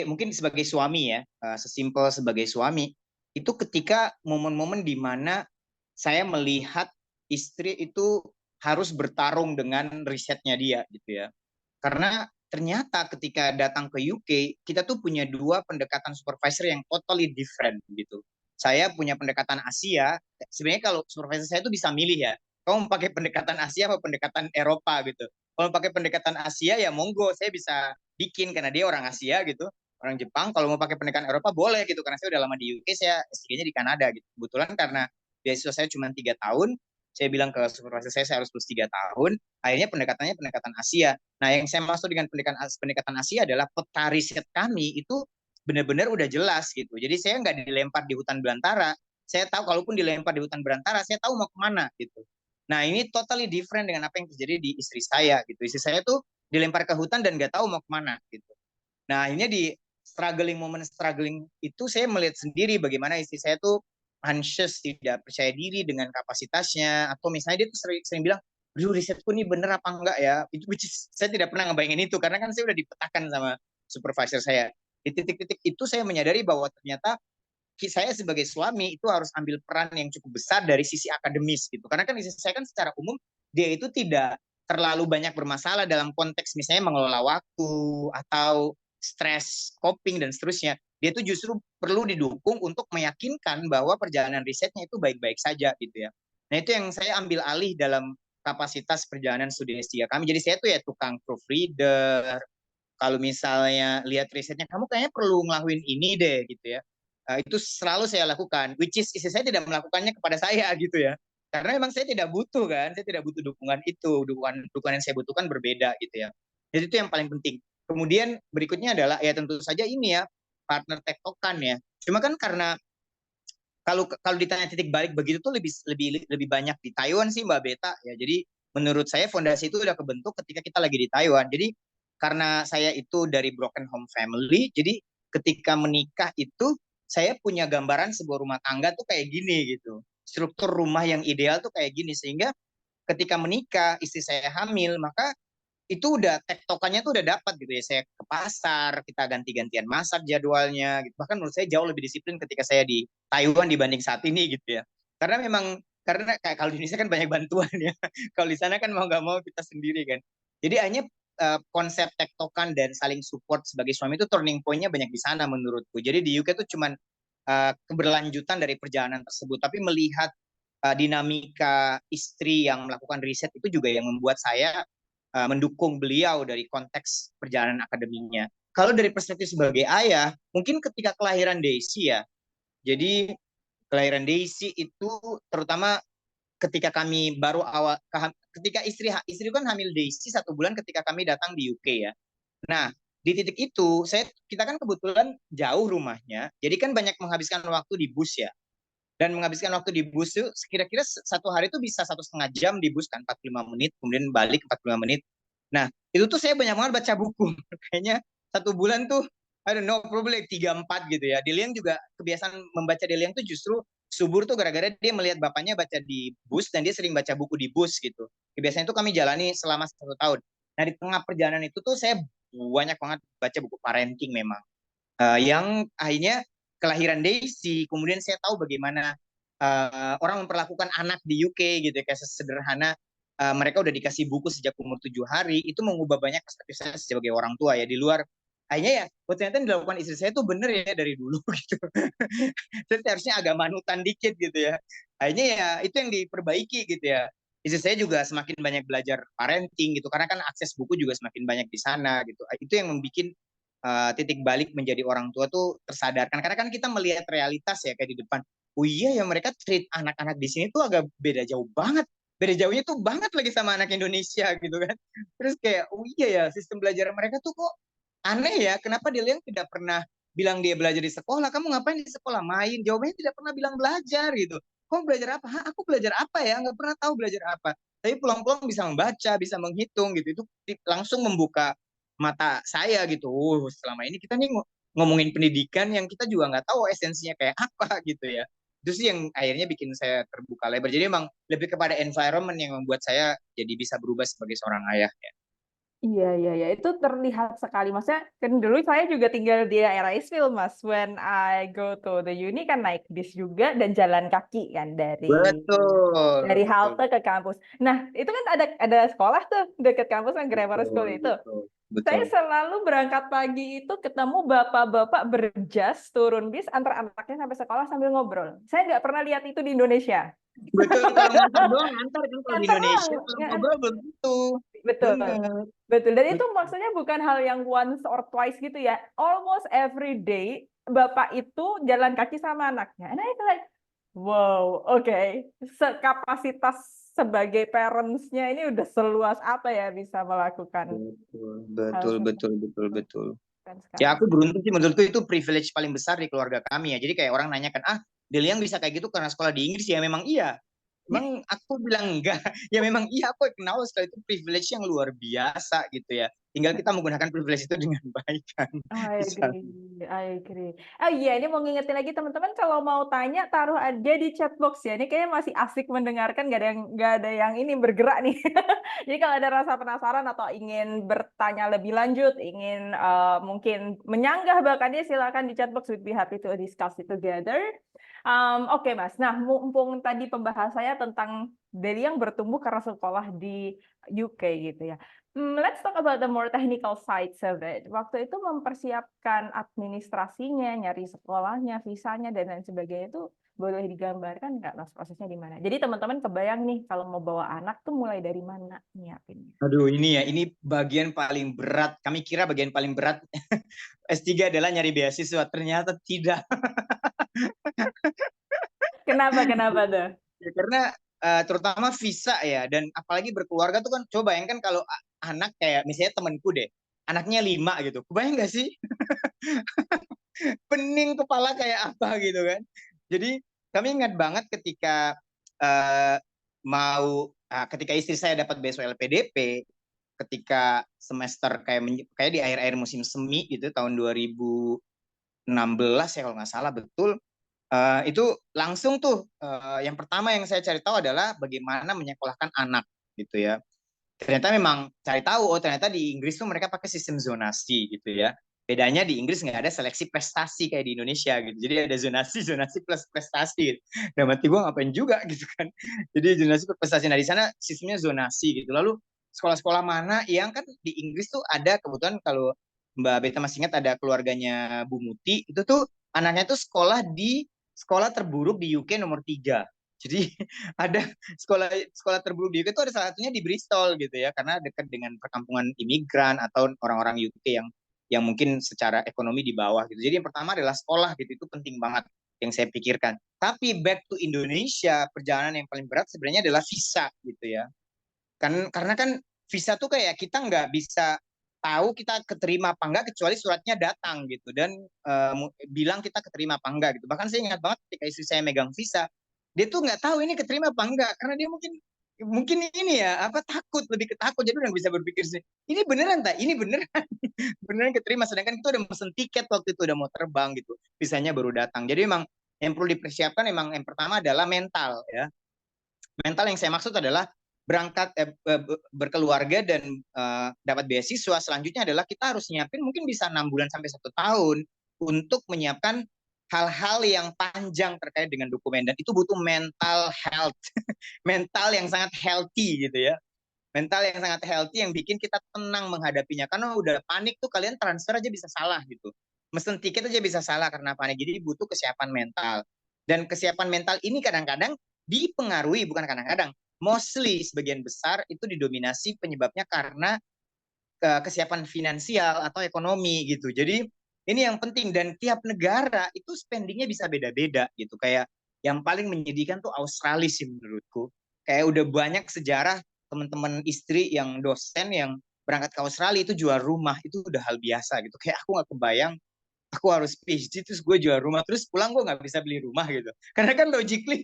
mungkin sebagai suami ya, sesimpel sebagai suami, itu ketika momen-momen di mana saya melihat istri itu harus bertarung dengan risetnya dia gitu ya. Karena ternyata ketika datang ke UK, kita tuh punya dua pendekatan supervisor yang totally different gitu. Saya punya pendekatan Asia, sebenarnya kalau supervisor saya tuh bisa milih ya, kamu pakai pendekatan Asia atau pendekatan Eropa gitu. Kalau pakai pendekatan Asia ya monggo, saya bisa bikin karena dia orang Asia gitu, orang Jepang. Kalau mau pakai pendekatan Eropa boleh gitu, karena saya udah lama di UK, saya S3-nya di Kanada gitu. Kebetulan karena beasiswa saya cuma 3 tahun, saya bilang ke supervisor saya harus plus 3 tahun. Akhirnya pendekatannya pendekatan Asia. Nah, yang saya maksud dengan pendekatan Asia adalah peta riset kami itu benar-benar udah jelas gitu. Jadi saya nggak dilempar di hutan belantara. Saya tahu kalaupun dilempar di hutan belantara, saya tahu mau kemana gitu. Nah, ini totally different dengan apa yang terjadi di istri saya gitu. Istri saya tuh dilempar ke hutan dan nggak tahu mau kemana gitu. Nah, akhirnya di struggling itu saya melihat sendiri bagaimana istri saya tuh anxious, tidak percaya diri dengan kapasitasnya, atau misalnya dia tuh sering bilang, aduh risetku ini bener apa enggak ya, itu which is, saya tidak pernah ngebayangin itu, karena kan saya udah dipetakan sama supervisor saya. Di titik-titik itu saya menyadari bahwa ternyata saya sebagai suami itu harus ambil peran yang cukup besar dari sisi akademis gitu. Karena kan istri saya kan secara umum dia itu tidak terlalu banyak bermasalah dalam konteks misalnya mengelola waktu atau stres, coping dan seterusnya. Dia itu justru perlu didukung untuk meyakinkan bahwa perjalanan risetnya itu baik-baik saja gitu ya. Nah itu yang saya ambil alih dalam kapasitas perjalanan studi S3 kami. Jadi saya tuh ya tukang proofreader. Kalau misalnya lihat risetnya, kamu kayaknya perlu ngelakuin ini deh gitu ya. Itu selalu saya lakukan, which is istri saya tidak melakukannya kepada saya gitu ya. Karena memang saya tidak butuh kan, saya tidak butuh dukungan itu, dukungan yang saya butuhkan berbeda gitu ya. Jadi itu yang paling penting. Kemudian berikutnya adalah ya tentu saja ini ya partner tektokan ya. Cuma kan karena kalau kalau ditanya titik balik begitu tuh lebih lebih lebih banyak di Taiwan sih Mbak Beta ya. Jadi menurut saya fondasi itu udah kebentuk ketika kita lagi di Taiwan. Jadi karena saya itu dari broken home family, jadi ketika menikah itu saya punya gambaran sebuah rumah tangga tuh kayak gini gitu. Struktur rumah yang ideal tuh kayak gini sehingga ketika menikah istri saya hamil maka itu udah tektokannya tuh udah dapat gitu ya. Saya ke pasar, kita ganti-gantian masak jadwalnya gitu. Bahkan menurut saya jauh lebih disiplin ketika saya di Taiwan dibanding saat ini gitu ya. Karena memang karena kayak kalau di Indonesia kan banyak bantuan ya. Kalau di sana kan mau nggak mau kita sendiri kan. Jadi hanya konsep tektokan dan saling support sebagai suami itu turning point-nya banyak di sana menurutku. Jadi di UK itu cuman keberlanjutan dari perjalanan tersebut, tapi melihat dinamika istri yang melakukan riset itu juga yang membuat saya mendukung beliau dari konteks perjalanan akademinya. Kalau dari perspektif sebagai ayah, mungkin ketika kelahiran Daisy ya, jadi kelahiran Daisy itu terutama ketika kami baru awal, ketika istri kan hamil Daisy 1 bulan ketika kami datang di UK ya. Nah, di titik itu kita kan kebetulan jauh rumahnya, jadi kan banyak menghabiskan waktu di bus ya. Dan menghabiskan waktu di bus itu kira-kira 1 hari itu bisa 1,5 jam di bus kan 45 menit, kemudian balik 45 menit. Nah, itu tuh saya banyak banget baca buku. Kayaknya 1 bulan tuh, I don't know, probably 3-4 gitu ya. Deliang juga kebiasaan membaca Deliang tuh justru subur tuh gara-gara dia melihat bapaknya baca di bus dan dia sering baca buku di bus gitu. Kebiasaan itu kami jalani selama 1 tahun. Nah, di tengah perjalanan itu tuh saya banyak banget baca buku parenting memang. Yang akhirnya kelahiran Daisy, kemudian saya tahu bagaimana orang memperlakukan anak di UK gitu ya, kayak sederhana mereka udah dikasih buku sejak umur 7 hari, itu mengubah banyak perspektif saya sebagai orang tua ya di luar. Akhirnya ya, oh ternyata yang dilakukan istri saya tuh bener ya dari dulu gitu. Saya harusnya agak manutan dikit gitu ya. Akhirnya ya itu yang diperbaiki gitu ya. Istri saya juga semakin banyak belajar parenting gitu, karena kan akses buku juga semakin banyak di sana gitu. Itu yang membuat titik balik menjadi orang tua tuh tersadarkan. Karena kan kita melihat realitas ya kayak di depan. Oh iya ya mereka treat anak-anak di sini tuh agak beda jauh banget. Beda jauhnya tuh banget lagi sama anak Indonesia gitu kan. Terus kayak oh iya ya sistem belajar mereka tuh kok aneh ya. Kenapa dia yang tidak pernah bilang dia belajar di sekolah? Kamu ngapain di sekolah main? Jawabannya tidak pernah bilang belajar gitu. Kamu belajar apa? Hah, aku belajar apa ya? Nggak pernah tahu belajar apa. Tapi pulang-pulang bisa membaca, bisa menghitung gitu. Itu langsung membuka mata saya gitu. Selama ini kita nih ngomongin pendidikan yang kita juga nggak tahu esensinya kayak apa gitu ya. Itu sih yang akhirnya bikin saya terbuka lebar. Jadi emang lebih kepada environment yang membuat saya jadi bisa berubah sebagai seorang ayah ya. Iya, iya, iya. Itu terlihat sekali. Maksudnya, kan dulu saya juga tinggal di daerah Eastville, Mas. When I go to the uni kan naik bis juga dan jalan kaki kan dari Betul, betul, halte ke kampus. Nah, itu kan ada sekolah tuh dekat kampus kan grammar school betul, itu. betul, Saya betul. selalu berangkat pagi itu ketemu bapak-bapak berjas turun bis antar anaknya sampai sekolah sambil ngobrol. Saya nggak pernah lihat itu di Indonesia. Betul, kalau ngantar doang ngantar kan kalau di Nganter doang. Indonesia, kalau ngobrol belum tentu. Betul. Benar. Betul. Dan itu Betul. maksudnya bukan hal yang once or twice gitu ya. Almost every day, bapak itu jalan kaki sama anaknya. And I feel like, wow, oke. Kapasitas sebagai parents-nya ini udah seluas apa ya bisa melakukan Betul, hal betul, seperti betul, betul, itu. betul. Keren Ya sekali. aku beruntung sih menurutku itu privilege paling besar di keluarga kami ya. Jadi kayak orang nanyakan, ah Deliang bisa kayak gitu karena sekolah di Inggris ya memang iya. Emang aku bilang enggak, ya memang iya aku kenal setelah itu privilege yang luar biasa gitu ya. Tinggal kita menggunakan privilege itu dengan baik kan. I Bisa. agree, I agree. Oh iya, ini mau ngingetin lagi teman-teman kalau mau tanya taruh aja di chat box ya. Ini kayaknya masih asik mendengarkan, nggak ada yang ini bergerak nih. Jadi kalau ada rasa penasaran atau ingin bertanya lebih lanjut, ingin mungkin menyanggah bahkan dia silakan di chat box. We'd be happy to discuss it together. Oke, Mas. Nah, mumpung tadi pembahasannya tentang dari yang bertumbuh karena sekolah di UK gitu ya. Let's talk about the more technical sides of it. Waktu itu mempersiapkan administrasinya, nyari sekolahnya, visanya, dan lain sebagainya itu boleh digambarkan nggak Mas prosesnya di mana? Jadi teman-teman kebayang nih kalau mau bawa anak tuh mulai dari mana nyiapinnya? Aduh, ini bagian paling berat. Kami kira bagian paling berat S3 adalah nyari beasiswa, ternyata tidak. Kenapa tuh? Ya, karena terutama visa ya, dan apalagi berkeluarga tuh kan, coba bayangkan kalau anak kayak misalnya temanku deh, anaknya 5 gitu. Kebayang nggak sih? Pening kepala kayak apa gitu kan. Jadi kami ingat banget ketika uh, ketika istri saya dapat beasiswa LPDP, ketika semester kayak di akhir-akhir musim semi gitu tahun 2016 ya kalau nggak salah betul. Itu langsung tuh yang pertama yang saya cari tahu adalah bagaimana menyekolahkan anak gitu ya. Ternyata memang cari tahu, oh ternyata di Inggris tuh mereka pakai sistem zonasi gitu ya. Bedanya di Inggris nggak ada seleksi prestasi kayak di Indonesia gitu. Jadi ada zonasi plus prestasi. Gitu. Nah, mati gue ngapain juga gitu kan. Jadi zonasi plus prestasi. Nah, di sana sistemnya zonasi gitu. Lalu sekolah-sekolah mana yang kan di Inggris tuh ada, kebetulan kalau Mbak Beta masih ingat ada keluarganya Bu Muti, itu tuh anaknya tuh sekolah di sekolah terburuk di UK nomor 3. Jadi ada sekolah sekolah terburuk di UK itu ada salah satunya di Bristol gitu ya, karena dekat dengan perkampungan imigran atau orang-orang UK yang mungkin secara ekonomi di bawah gitu. Jadi yang pertama adalah sekolah gitu, itu penting banget yang saya pikirkan. Tapi back to Indonesia, perjalanan yang paling berat sebenarnya adalah visa gitu ya. Karena kan visa tuh kayak kita nggak bisa tahu kita keterima apa enggak kecuali suratnya datang gitu, dan bilang kita keterima apa enggak gitu. Bahkan saya ingat banget ketika istri saya megang visa, dia tuh nggak tahu ini keterima apa enggak karena dia mungkin mungkin ini ya apa takut, lebih ketakut, jadi udah bisa berpikir sih ini beneran tak, ini beneran beneran keterima, sedangkan kita udah mesen tiket waktu itu, udah mau terbang gitu, visanya baru datang. Jadi memang yang perlu dipersiapkan memang yang pertama adalah mental ya. Mental yang saya maksud adalah berangkat berkeluarga dan dapat beasiswa, selanjutnya adalah kita harus nyiapin mungkin bisa 6 bulan sampai 1 tahun untuk menyiapkan hal-hal yang panjang terkait dengan dokumen, dan itu butuh mental health mental yang sangat healthy gitu ya, mental yang sangat healthy yang bikin kita tenang menghadapinya, karena udah panik tuh kalian transfer aja bisa salah gitu, mesen tiket aja bisa salah karena panik. Jadi butuh kesiapan mental, dan kesiapan mental ini kadang-kadang dipengaruhi, bukan kadang-kadang, mostly sebagian besar itu didominasi penyebabnya karena kesiapan finansial atau ekonomi gitu. Jadi ini yang penting, dan tiap negara itu spendingnya bisa beda-beda gitu. Kayak yang paling menyedihkan tuh Australia sih menurutku. Kayak udah banyak sejarah teman-teman istri yang dosen yang berangkat ke Australia itu jual rumah, itu udah hal biasa gitu. Kayak aku nggak kebayang aku harus PhD terus gue jual rumah terus pulang gue nggak bisa beli rumah gitu, karena kan logically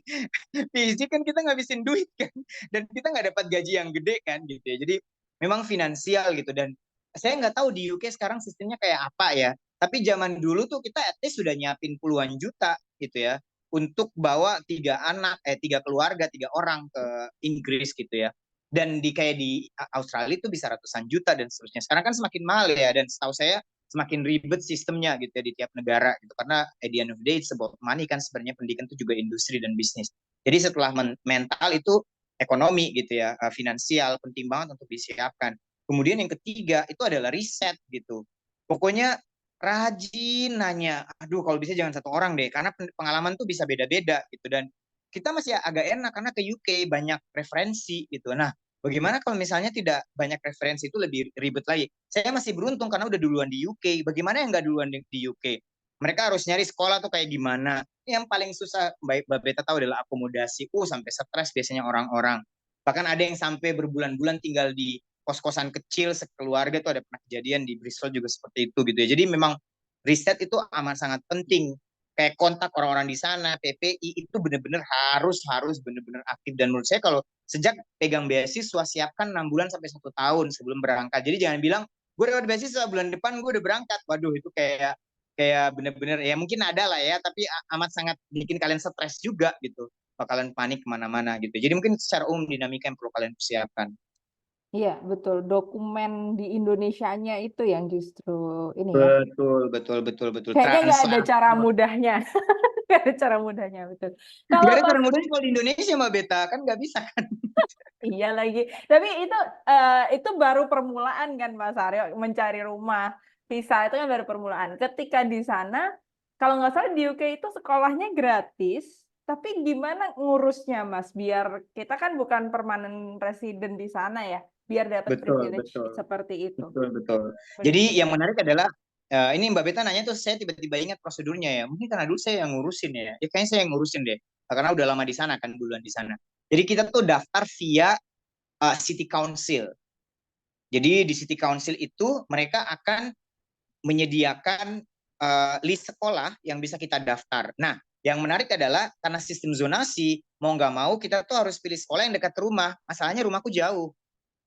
PhD kan kita ngabisin duit kan, dan kita nggak dapat gaji yang gede kan gitu ya. Jadi memang finansial gitu, dan saya nggak tahu di UK sekarang sistemnya kayak apa ya, tapi zaman dulu tuh kita at least sudah nyiapin puluhan juta gitu ya untuk bawa 3 keluarga 3 orang ke Inggris gitu ya, dan kayak di Australia itu bisa ratusan juta dan seterusnya. Sekarang kan semakin mahal ya, dan setahu saya semakin ribet sistemnya gitu ya di tiap negara gitu, karena at the end of the day it's about money kan, sebenarnya pendidikan itu juga industri dan bisnis. Jadi setelah mental itu ekonomi gitu ya, finansial penting banget untuk disiapkan. Kemudian yang ketiga itu adalah riset gitu, pokoknya rajin nanya, aduh kalau bisa jangan 1 orang deh, karena pengalaman tuh bisa beda-beda gitu, dan kita masih agak enak karena ke UK banyak referensi gitu. Nah, bagaimana kalau misalnya tidak banyak referensi, itu lebih ribet lagi. Saya masih beruntung karena udah duluan di UK. Bagaimana yang nggak duluan di UK? Mereka harus nyari sekolah tuh kayak gimana. Yang paling susah, Mbak Beta tahu, adalah akomodasi. Sampai stres biasanya orang-orang. Bahkan ada yang sampai berbulan-bulan tinggal di kos-kosan kecil sekeluarga, tuh ada pernah kejadian di Bristol juga seperti itu gitu ya. Jadi memang riset itu amat sangat penting, kayak kontak orang-orang di sana, PPI itu benar-benar harus benar-benar aktif. Dan menurut saya kalau sejak pegang beasiswa siapkan 6 bulan sampai 1 tahun sebelum berangkat. Jadi jangan bilang gue dapat beasiswa bulan depan gue udah berangkat. Waduh, itu kayak kayak bener-bener ya mungkin ada lah ya, tapi amat sangat bikin kalian stres juga gitu, bakalan panik kemana-mana gitu. Jadi mungkin secara umum dinamika yang perlu kalian persiapkan. Iya, betul. Dokumen di Indonesianya itu yang justru ini ya. Betul, betul, betul, betul. Kayaknya nggak ada Translate. cara mudahnya. Nggak ada cara mudahnya, betul. Gak Kalau ada Mas, cara mudahnya kalau di Indonesia Mbak Beta, kan nggak bisa kan. iya lagi. Tapi itu baru permulaan kan Mas Aryo mencari rumah. Visa itu kan baru permulaan. Ketika di sana, kalau nggak salah di UK itu sekolahnya gratis. Tapi gimana ngurusnya Mas? Biar kita kan bukan permanent resident di sana ya. Biar dapat Betul, privilege betul. seperti itu. Betul, betul. Jadi Bagaimana? yang menarik adalah ini Mbak Beta nanya tuh saya tiba-tiba ingat prosedurnya ya. Mungkin karena dulu saya yang ngurusin ya. Ya kayaknya saya yang ngurusin deh. Karena udah lama di sana kan duluan di sana. Jadi kita tuh daftar via City Council. Jadi di City Council itu mereka akan menyediakan list sekolah yang bisa kita daftar. Nah, yang menarik adalah karena sistem zonasi, mau nggak mau kita tuh harus pilih sekolah yang dekat rumah. Masalahnya rumahku jauh,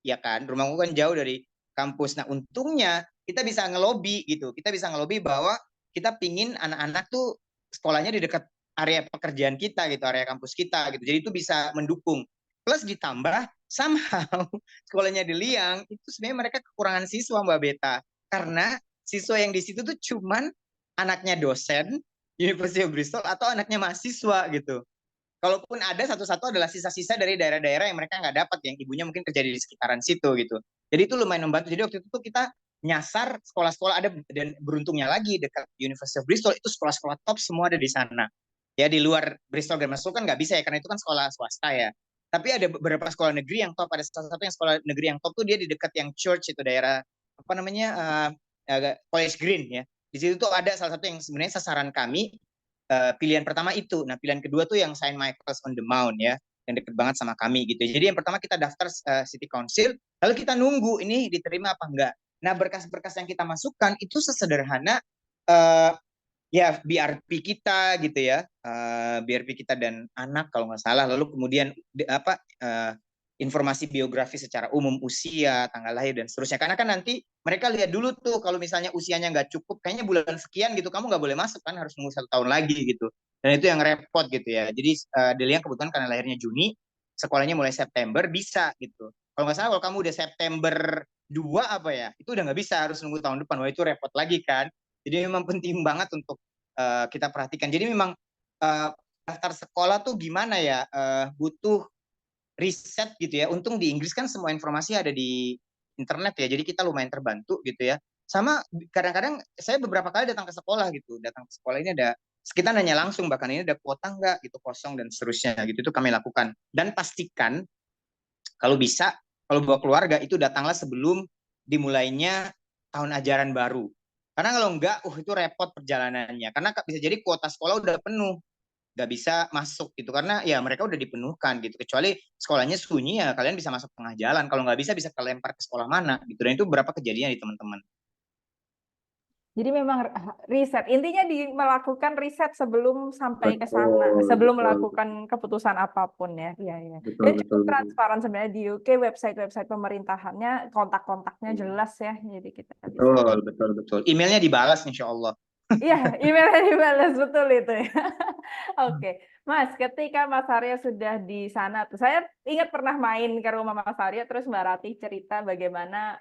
ya kan? Rumahku kan jauh dari kampus. Nah, untungnya kita bisa ngelobi gitu. Kita bisa ngelobi bahwa kita pingin anak-anak tuh sekolahnya di dekat area pekerjaan kita gitu, area kampus kita gitu. Jadi itu bisa mendukung. Plus ditambah somehow sekolahnya di Liang itu sebenarnya mereka kekurangan siswa Mbak Beta. Karena siswa yang di situ tuh cuman anaknya dosen University of Bristol atau anaknya mahasiswa gitu. Kalaupun ada satu-satu adalah sisa-sisa dari daerah-daerah yang mereka nggak dapat, yang ibunya mungkin kerja di sekitaran situ gitu. Jadi itu lumayan membantu. Jadi waktu itu tuh kita nyasar sekolah-sekolah ada, dan beruntungnya lagi dekat University of Bristol itu sekolah-sekolah top semua ada di sana. Ya di luar Bristol Grammar School kan nggak bisa ya karena itu kan sekolah swasta ya. Tapi ada beberapa sekolah negeri yang top. Ada salah satu yang sekolah negeri yang top tuh dia di dekat yang church itu daerah apa namanya College Green ya. Di situ tuh ada salah satu yang sebenarnya sasaran kami pilihan pertama itu. Nah, pilihan kedua tuh yang Saint Michael's on the Mount ya, yang deket banget sama kami gitu. Jadi yang pertama kita daftar City Council, lalu kita nunggu ini diterima apa enggak. Nah, berkas-berkas yang kita masukkan itu sesederhana uh, ya BRP kita gitu ya, BRP kita dan anak kalau nggak salah. Lalu kemudian informasi biografi secara umum, usia, tanggal lahir dan seterusnya. Karena kan nanti mereka lihat dulu tuh kalau misalnya usianya nggak cukup, kayaknya bulan sekian gitu kamu nggak boleh masuk kan, harus nunggu 1 tahun lagi gitu. Dan itu yang repot gitu ya. Jadi Delia kebetulan karena lahirnya Juni, sekolahnya mulai September bisa gitu. Kalau nggak salah kalau kamu udah September 2 apa ya, itu udah nggak bisa, harus nunggu tahun depan. Wah itu repot lagi kan. Jadi memang penting banget untuk kita perhatikan. Jadi memang daftar sekolah tuh gimana ya, butuh riset gitu ya. Untung di Inggris kan semua informasi ada di internet ya, jadi kita lumayan terbantu gitu ya. Sama kadang-kadang saya beberapa kali datang ke sekolah gitu, datang ke sekolah ini ada, kita nanya langsung bahkan ini ada kuota nggak gitu, kosong dan seterusnya gitu, itu kami lakukan. Dan pastikan kalau bisa, kalau bawa keluarga itu datanglah sebelum dimulainya tahun ajaran baru. Karena kalau enggak, itu repot perjalanannya. Karena bisa jadi kuota sekolah udah penuh, nggak bisa masuk gitu karena ya mereka udah dipenuhkan gitu, kecuali sekolahnya sunyi ya kalian bisa masuk tengah jalan, kalau nggak bisa kelempar ke sekolah mana gitu. Dan itu berapa kejadian di teman-teman. Jadi memang riset, intinya melakukan riset sebelum sampai ke sana, Betul, sebelum betul, melakukan keputusan apapun ya. Iya, iya. betul, Dan betul, cukup betul. transparan sebenarnya di UK, website-website pemerintahannya, kontak-kontaknya jelas ya. Jadi kita bisa. Betul, betul, betul. Emailnya dibalas insya Allah. Iya, emailnya dibalas, betul itu ya. Oke, Mas, ketika Mas Arya sudah di sana tuh, saya ingat pernah main ke rumah Mas Arya, terus Mbak Ratih cerita bagaimana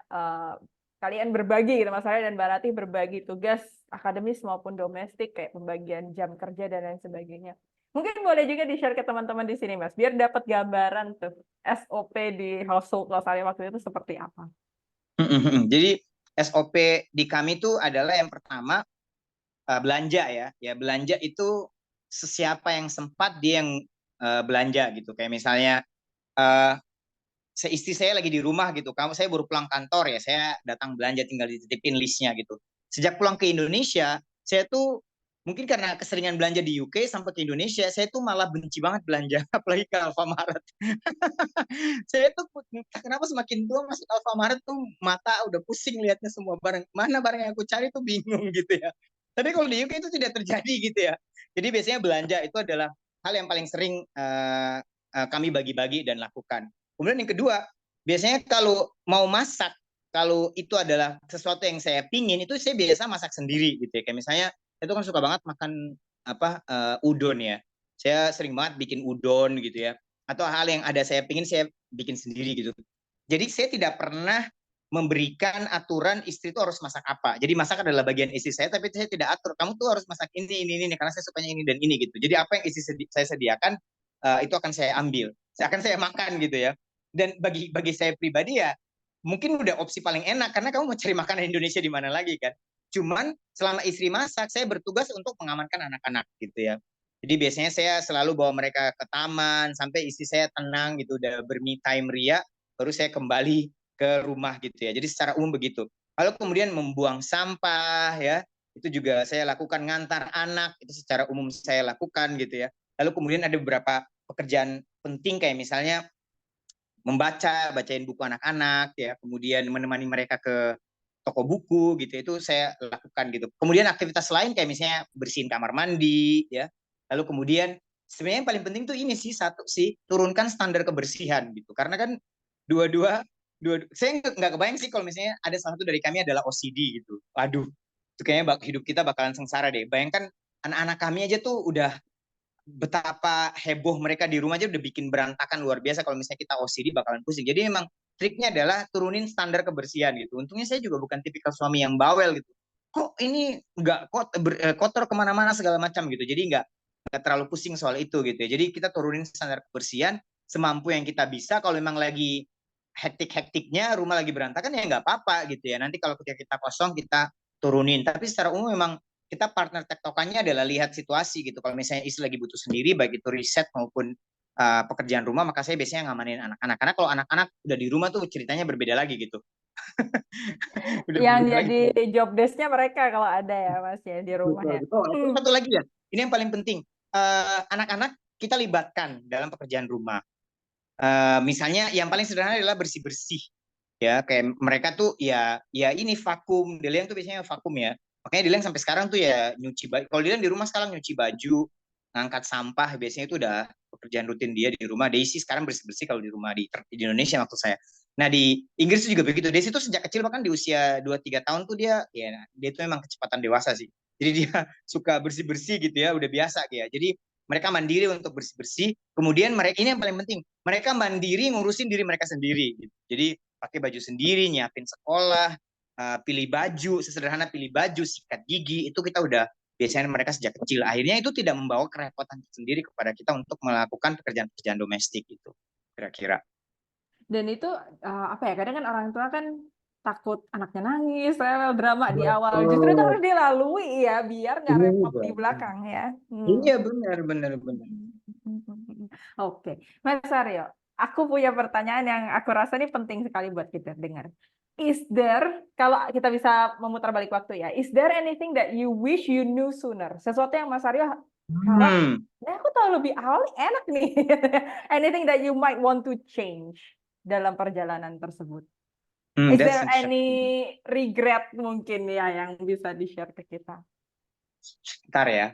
kalian berbagi gitu, Mas Arya dan Mbak Ratih berbagi tugas akademis maupun domestik, kayak pembagian jam kerja dan lain sebagainya. Mungkin boleh juga di-share ke teman-teman di sini, Mas, biar dapat gambaran tuh SOP di household Mas Arya waktu itu seperti apa. Jadi SOP di kami itu adalah yang pertama belanja ya. Ya belanja itu sesiapa yang sempat dia yang belanja gitu. Kayak misalnya uh, istri saya lagi di rumah gitu, saya baru pulang kantor ya, saya datang belanja, tinggal dititipin listnya gitu. Sejak pulang ke Indonesia, saya tuh mungkin karena keseringan belanja di UK sampai ke Indonesia, saya tuh malah benci banget belanja, apalagi ke Alfamart. Saya tuh kenapa semakin tua masuk Alfamart tuh mata udah pusing lihatnya, semua barang, mana barang yang aku cari tuh bingung gitu ya. Tapi kalau di UK itu tidak terjadi gitu ya. Jadi biasanya belanja itu adalah hal yang paling sering kami bagi-bagi dan lakukan. Kemudian yang kedua, biasanya kalau mau masak, kalau itu adalah sesuatu yang saya pingin, itu saya biasa masak sendiri gitu ya. Kayak misalnya, itu kan suka banget makan udon ya. Saya sering banget bikin udon gitu ya. Atau hal yang ada saya pingin, saya bikin sendiri gitu. Jadi saya tidak pernah memberikan aturan istri itu harus masak apa. Jadi masak adalah bagian istri saya, tapi saya tidak atur. Kamu tuh harus masak ini, karena saya sukanya ini dan ini gitu. Jadi apa yang saya sediakan itu akan saya ambil, akan saya makan gitu ya. Dan bagi saya pribadi ya, mungkin udah opsi paling enak karena kamu mau cari makanan Indonesia di mana lagi kan. Cuman selama istri masak, saya bertugas untuk mengamankan anak-anak gitu ya. Jadi biasanya saya selalu bawa mereka ke taman sampai istri saya tenang gitu, udah berme time ria, baru saya kembali ke rumah gitu ya. Jadi secara umum begitu. Lalu kemudian membuang sampah ya, itu juga saya lakukan, ngantar anak itu secara umum saya lakukan gitu ya. Lalu kemudian ada beberapa pekerjaan penting kayak misalnya bacain buku anak-anak ya, kemudian menemani mereka ke toko buku gitu, itu saya lakukan gitu. Kemudian aktivitas lain kayak misalnya bersihin kamar mandi ya. Lalu kemudian sebenarnya yang paling penting tuh ini sih, satu sih, turunkan standar kebersihan gitu. Karena kan dua-dua saya nggak kebayang sih kalau misalnya ada salah satu dari kami adalah OCD gitu. Waduh, itu kayaknya hidup kita bakalan sengsara deh. Bayangkan anak-anak kami aja tuh udah betapa heboh mereka di rumah aja udah bikin berantakan luar biasa. Kalau misalnya kita OCD bakalan pusing. Jadi memang triknya adalah turunin standar kebersihan gitu. Untungnya saya juga bukan tipikal suami yang bawel gitu. Kok ini nggak kotor kemana-mana segala macam gitu. Jadi nggak terlalu pusing soal itu gitu ya. Jadi kita turunin standar kebersihan semampu yang kita bisa. Kalau memang lagi hektik-hektiknya, rumah lagi berantakan ya nggak apa-apa gitu ya. Nanti kalau ketika kita kosong kita turunin. Tapi secara umum memang kita partner tektokannya adalah lihat situasi gitu. Kalau misalnya istri lagi butuh sendiri, baik itu riset maupun pekerjaan rumah, maka saya biasanya ngamanin anak-anak. Karena kalau anak-anak udah di rumah tuh ceritanya berbeda lagi gitu. Udah Yang berbeda lagi. jadi job desk-nya mereka kalau ada ya Mas ya di rumah Betul, ya. betul. Terus satu lagi ya, ini yang paling penting. Anak-anak kita libatkan dalam pekerjaan rumah. Misalnya yang paling sederhana adalah bersih-bersih ya, kayak mereka tuh ya ini vakum. Deliang tuh biasanya vakum ya, makanya Deliang sampai sekarang tuh ya nyuci baju. Kalau Deliang di rumah sekarang nyuci baju, ngangkat sampah, biasanya itu udah pekerjaan rutin dia di rumah. Daisy sekarang bersih bersih kalau di rumah di Indonesia maksud saya. Nah di Inggris juga begitu. Daisy tuh sejak kecil, bahkan di usia 2-3 tahun tuh dia tuh memang kecepatan dewasa sih. Jadi dia suka bersih bersih gitu ya, udah biasa ya. Jadi mereka mandiri untuk bersih bersih. Kemudian mereka, ini yang paling penting, mereka mandiri ngurusin diri mereka sendiri gitu. Jadi pakai baju sendiri, nyiapin sekolah, pilih baju, sesederhana pilih baju, sikat gigi, itu kita udah biasanya mereka sejak kecil. Akhirnya itu tidak membawa kerepotan sendiri kepada kita untuk melakukan pekerjaan-pekerjaan domestik itu, kira-kira. Dan itu apa ya? Kadang kan orang tua kan takut anaknya nangis, rewel, drama di awal. Justru itu Betul. harus dilalui ya, biar nggak Iya, repot di belakang ya. iya benar, benar, benar. Oke, Mas Aryo, aku punya pertanyaan yang aku rasa ini penting sekali buat kita dengar. Is there, kalau kita bisa memutar balik waktu ya, is there anything that you wish you knew sooner? Sesuatu yang Mas Aryo harap, Hmm. aku tahu lebih awal nih, enak nih. Anything that you might want to change dalam perjalanan tersebut. Is That's there interesting. any regret mungkin ya yang bisa di-share ke kita? Ntar ya.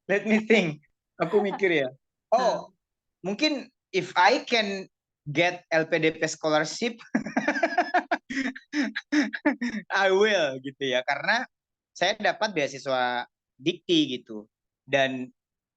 Let me think. Aku mikir ya. Oh, mungkin if I can get LPDP scholarship, I will gitu ya. Karena saya dapat beasiswa dikti gitu. Dan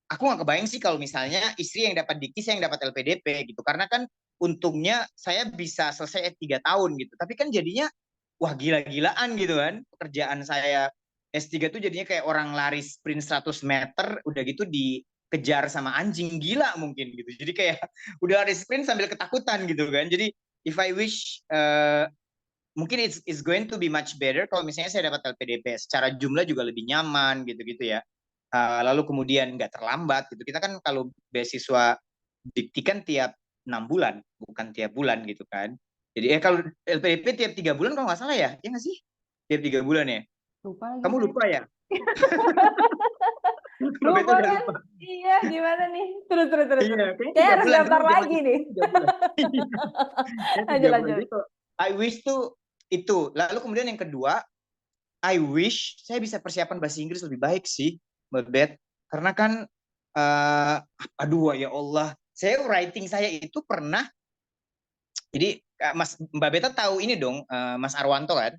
aku nggak kebayang sih kalau misalnya istri yang dapat dikti, saya yang dapat LPDP gitu. Karena kan untungnya saya bisa selesai 3 tahun gitu. Tapi kan jadinya, wah gila-gilaan gitu kan. Pekerjaan saya S3 tuh jadinya kayak orang lari sprint 100 meter, udah gitu dikejar sama anjing gila mungkin gitu. Jadi kayak udah lari sprint sambil ketakutan gitu kan. Jadi if I wish, mungkin it's going to be much better kalau misalnya saya dapat LPDP. Secara jumlah juga lebih nyaman gitu-gitu ya. Lalu kemudian nggak terlambat gitu. Kita kan kalau beasiswa dikti kan tiap 6 bulan, bukan tiap bulan gitu kan. Jadi kalau LPDP tiap 3 bulan kalau nggak salah ya, ya nggak sih? Tiap 3 bulan ya. Lupa lagi Kamu saya. lupa ya? Beta Lupa udah kan? lupa. Iya, gimana nih? Terus, terus, terus, Iya, terus. kayaknya Kayak tiga harus bulan. daftar Kamu zaman lagi itu nih. 3 bulan. Kayaknya Lanjut, 3 bulan. lanjut. Jadi I wish tuh itu. Lalu kemudian yang kedua, I wish saya bisa persiapan bahasa Inggris lebih baik sih, Mbak Bet. Karena kan, aduh ya Allah, saya writing saya itu pernah, jadi Mbak Beta tahu ini dong, Mas Arwanto kan,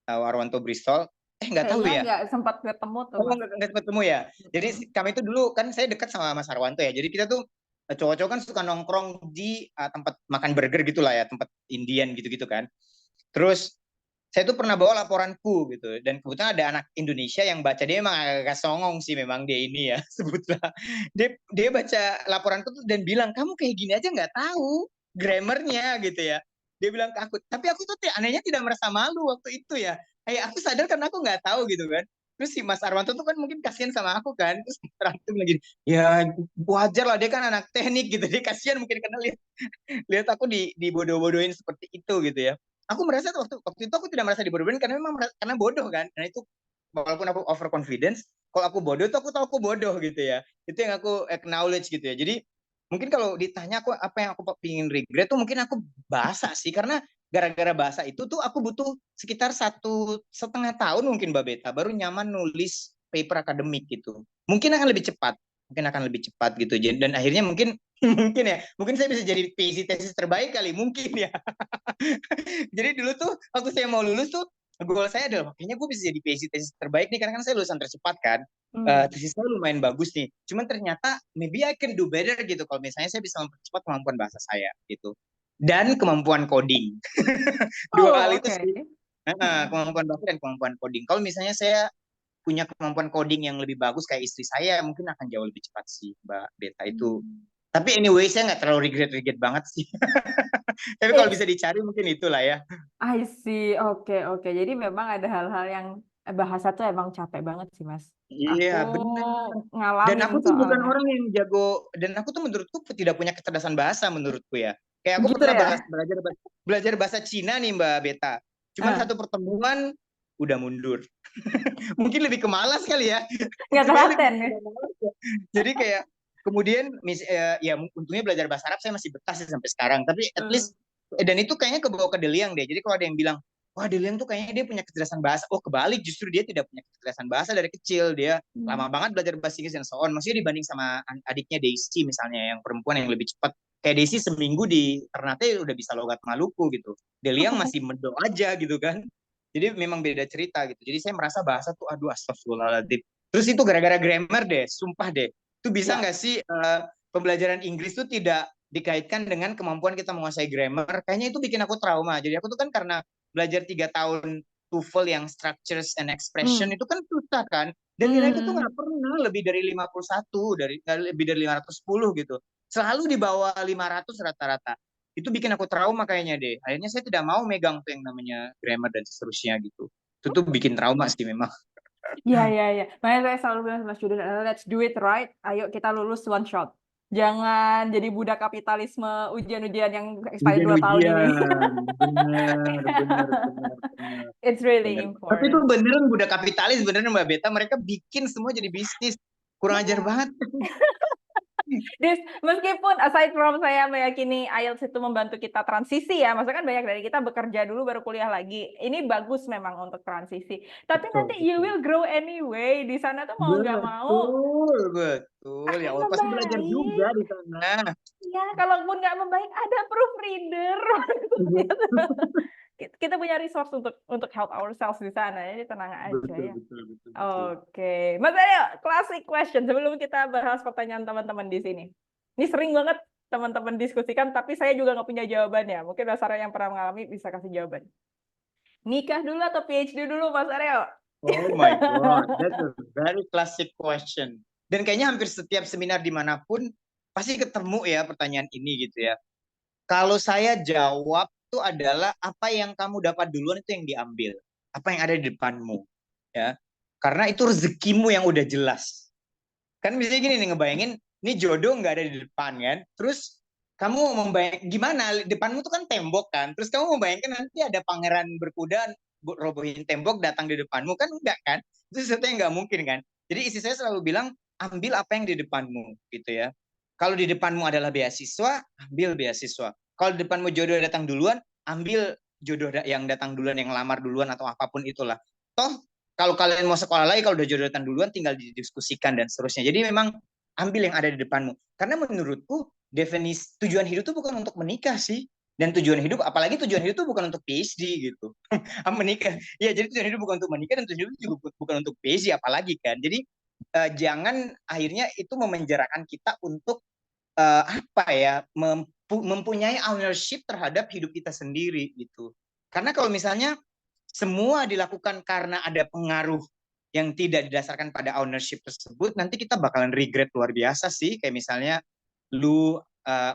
Arwanto Bristol, nggak tahu Kayaknya ya? nggak sempat ketemu tuh, Oh, Mas. nggak ketemu ya? Jadi kami itu dulu kan saya dekat sama Mas Arwanto ya, jadi kita tuh cowok-cowok kan suka nongkrong di tempat makan burger gitulah ya, tempat Indian gitu-gitu kan. Terus saya tuh pernah bawa laporanku gitu, dan kebetulan ada anak Indonesia yang baca, dia emang agak songong sih memang dia ini ya sebutlah. Dia baca laporanku tuh dan bilang, kamu kayak gini aja nggak tahu grammarnya gitu ya. Dia bilang ke aku, tapi aku tuh anehnya tidak merasa malu waktu itu ya. Kayak aku sadar karena aku nggak tahu gitu kan. Terus si Mas Arwanto tuh kan mungkin kasihan sama aku kan. Terus Mas Arwanto bilang gini, ya wajar lah dia kan anak teknik gitu. Dia kasihan mungkin karena lihat aku dibodoh-bodohin seperti itu gitu ya. Aku merasa waktu itu aku tidak merasa dibodoh-bodohin karena memang karena bodoh kan. Karena itu walaupun aku overconfidence, kalau aku bodoh tuh aku tahu aku bodoh gitu ya. Itu yang aku acknowledge gitu ya. Jadi mungkin kalau ditanya aku apa yang aku pingin regret tuh mungkin aku bahasa sih, karena gara-gara bahasa itu tuh aku butuh sekitar 1,5 tahun mungkin Mbak Beta baru nyaman nulis paper akademik gitu. Mungkin akan lebih cepat gitu. Dan akhirnya mungkin mungkin saya bisa jadi PhD tesis terbaik kali mungkin ya. Jadi dulu tuh waktu saya mau lulus tuh goal saya adalah kayaknya gue bisa jadi PhD tesis terbaik nih, karena kan saya lulusan tercepat kan. Tesis saya lumayan bagus nih. Cuman ternyata maybe I can do better gitu kalau misalnya saya bisa mempercepat kemampuan bahasa saya gitu. Dan kemampuan coding. Dua hal Oh, itu oke. sih. Kemampuan bahasa dan kemampuan coding. Kalau misalnya saya punya kemampuan coding yang lebih bagus kayak istri saya, mungkin akan jauh lebih cepat sih, Mbak Beta itu. Tapi anyway, saya nggak terlalu regret banget sih. Tapi kalau bisa It's dicari mungkin itulah ya. I see. Oke, oke. Jadi memang ada hal-hal yang bahasa tuh emang capek banget sih, Mas. Iya, Aku benar. Dan ngalamin aku tuh bukan soalnya. orang yang jago, dan aku tuh menurutku tidak punya kecerdasan bahasa menurutku ya. Kayak aku Gitu pernah ya? belajar bahasa Cina nih Mbak Beta. Cuman Eh, satu pertemuan udah mundur. Mungkin lebih ke malas kali ya. nggak Itu kayak lebih telaten ya? ke malas ya. Jadi kayak kemudian ya untungnya belajar bahasa Arab saya masih betah sih sampai sekarang. Tapi at Hmm. least dan itu kayaknya kebawa ke Deliang deh. Jadi kalau ada yang bilang, wah Deliang tuh kayaknya dia punya kecerdasan bahasa. Oh kebalik, justru dia tidak punya kecerdasan bahasa dari kecil. Dia lama banget belajar bahasa Inggris dan so on. Maksudnya dibanding sama adiknya Daisy misalnya yang perempuan yang lebih cepat. Kayak Daisy seminggu di Ternate udah bisa logat Maluku gitu. Deliang masih medok aja gitu kan. Jadi memang beda cerita gitu. Jadi saya merasa bahasa tuh aduh astagfirullahaladzim. Terus itu gara-gara grammar deh, sumpah deh. Itu bisa Ya. nggak sih pembelajaran Inggris tuh tidak dikaitkan dengan kemampuan kita menguasai grammar? Kayaknya itu bikin aku trauma. Jadi aku tuh kan karena belajar 3 tahun TOEFL yang structures and expression Hmm. itu kan susah kan. Dan nilaiku tuh Hmm. nggak pernah lebih dari 51, lebih dari 510 gitu. Selalu di bawah 500 rata-rata. Itu bikin aku trauma kayaknya deh. Akhirnya saya tidak mau megang tuh yang namanya grammar dan seterusnya gitu. Itu tuh bikin trauma sih memang. Ya, ya, ya. Makanya saya selalu bilang sama student, let's do it right. Ayo kita lulus one shot. Jangan jadi budak kapitalisme ujian-ujian yang expired 2 tahun ini. Ujian-ujian, benar, benar, benar, benar, It's really benar. Tapi itu important. beneran budak kapitalis, beneran Mbak Beta, mereka bikin semua jadi bisnis. Kurang ajar banget. Meskipun aside from saya meyakini IELTS itu membantu kita transisi ya, maksudnya kan banyak dari kita bekerja dulu baru kuliah lagi. Ini bagus memang untuk transisi. Tapi Betul, nanti you betul. will grow anyway. Di sana tuh mau nggak mau Betul, betul. Ya akan Allah, pasti belajar juga membaik. di sana. Ya, kalaupun nggak membaik, ada proofreader. Kita punya resource untuk help ourselves di sana, jadi tenang aja Betul, ya. betul, betul, betul. Oke, Mas Aryo, classic question sebelum kita bahas pertanyaan teman-teman di sini. Ini sering banget teman-teman diskusikan, tapi saya juga nggak punya jawabannya. Mungkin Mas Aryo yang pernah mengalami bisa kasih jawaban. Nikah dulu atau PhD dulu, Mas Aryo? Oh my God, that's a very classic question. Dan kayaknya hampir setiap seminar dimanapun pasti ketemu ya pertanyaan ini gitu ya. Kalau saya jawab itu adalah apa yang kamu dapat duluan itu yang diambil. Apa yang ada di depanmu. Ya. Karena itu rezekimu yang udah jelas. Kan misalnya gini nih ngebayangin, ini jodoh nggak ada di depan kan. Terus kamu membayang gimana depanmu tuh kan tembok kan. Terus kamu membayangkan nanti ada pangeran berkuda robohin tembok datang di depanmu kan enggak kan. Itu sesuatu yang nggak mungkin kan. Jadi isi saya selalu bilang ambil apa yang di depanmu gitu ya. Kalau di depanmu adalah beasiswa, ambil beasiswa. Kalau di depanmu jodoh datang duluan, ambil jodoh yang datang duluan, yang lamar duluan atau apapun itulah. Toh kalau kalian mau sekolah lagi, kalau udah jodoh datang duluan tinggal didiskusikan dan seterusnya. Jadi memang ambil yang ada di depanmu. Karena menurutku definisi tujuan hidup itu bukan untuk menikah sih. Dan tujuan hidup, apalagi tujuan hidup itu bukan untuk PhD gitu. Menikah. Ya, jadi tujuan hidup bukan untuk menikah dan tujuan hidup juga bukan untuk PhD apalagi kan. Jadi jangan akhirnya itu memenjarakan kita untuk apa ya mempunyai ownership terhadap hidup kita sendiri gitu. Karena kalau misalnya semua dilakukan karena ada pengaruh yang tidak didasarkan pada ownership tersebut, nanti kita bakalan regret luar biasa sih. Kayak misalnya lu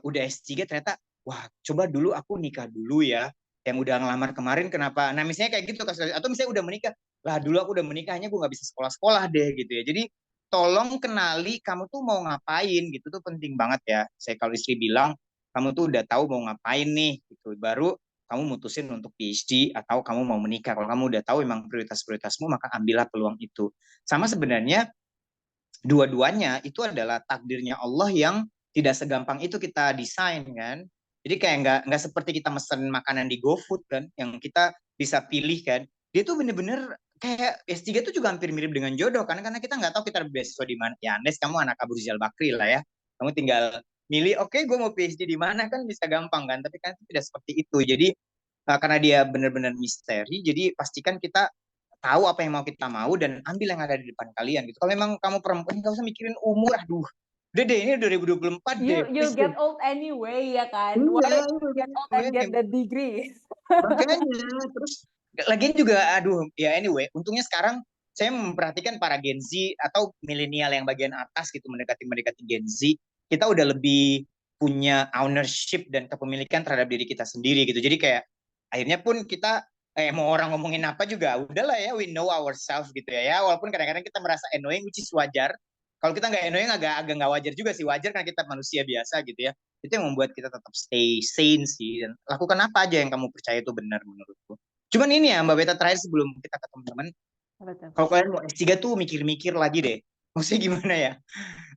udah S3 ternyata, wah coba dulu aku nikah dulu ya. Yang udah ngelamar kemarin kenapa? Nah misalnya kayak gitu. Atau misalnya udah menikah, lah dulu aku udah menikahnya gue nggak bisa sekolah-sekolah deh gitu ya. Jadi tolong kenali kamu tuh mau ngapain gitu tuh penting banget ya. Saya kalau istri bilang, kamu tuh udah tahu mau ngapain nih gitu. Baru kamu mutusin untuk PhD atau kamu mau menikah. Kalau kamu udah tahu memang prioritas-prioritasmu, maka ambillah peluang itu. Sama sebenarnya dua-duanya itu adalah takdirnya Allah yang tidak segampang itu kita desain kan. Jadi kayak nggak seperti kita mesen makanan di GoFood kan, yang kita bisa pilih kan. Dia tuh bener-bener kayak S3 itu juga hampir mirip dengan jodoh kan, karena kita nggak tahu kita beasiswa di mana. Ya Andes, kamu anak Abu Rizal Bakri lah ya. Kamu tinggal milih, oke gue mau PhD di mana kan bisa gampang kan, tapi kan tidak seperti itu. Jadi karena dia benar-benar misteri, jadi pastikan kita tahu apa yang mau kita mau dan ambil yang ada di depan kalian gitu. Kalau memang kamu perempuan nggak usah mikirin umur, aduh. Udah deh, ini 2024 deh, You'll please deh. get old anyway ya kan? Iya, Why get old and get the degree? makanya terus lagian juga aduh ya anyway, untungnya sekarang saya memperhatikan para Gen Z atau milenial yang bagian atas gitu mendekati Gen Z, kita udah lebih punya ownership dan kepemilikan terhadap diri kita sendiri gitu. Jadi kayak akhirnya pun kita mau orang ngomongin apa juga udahlah ya, we know ourselves gitu ya. Ya walaupun kadang-kadang kita merasa annoying, which is wajar. Kalau kita nggak annoying agak nggak wajar juga sih, wajar karena kita manusia biasa gitu ya. Itu yang membuat kita tetap stay sane sih, dan lakukan apa aja yang kamu percaya itu benar menurutku. Cuman ini ya Mbak Beta, terakhir sebelum kita ke teman-teman, Betul. kalau kalian mau S3 tuh mikir-mikir lagi deh, maksudnya gimana ya,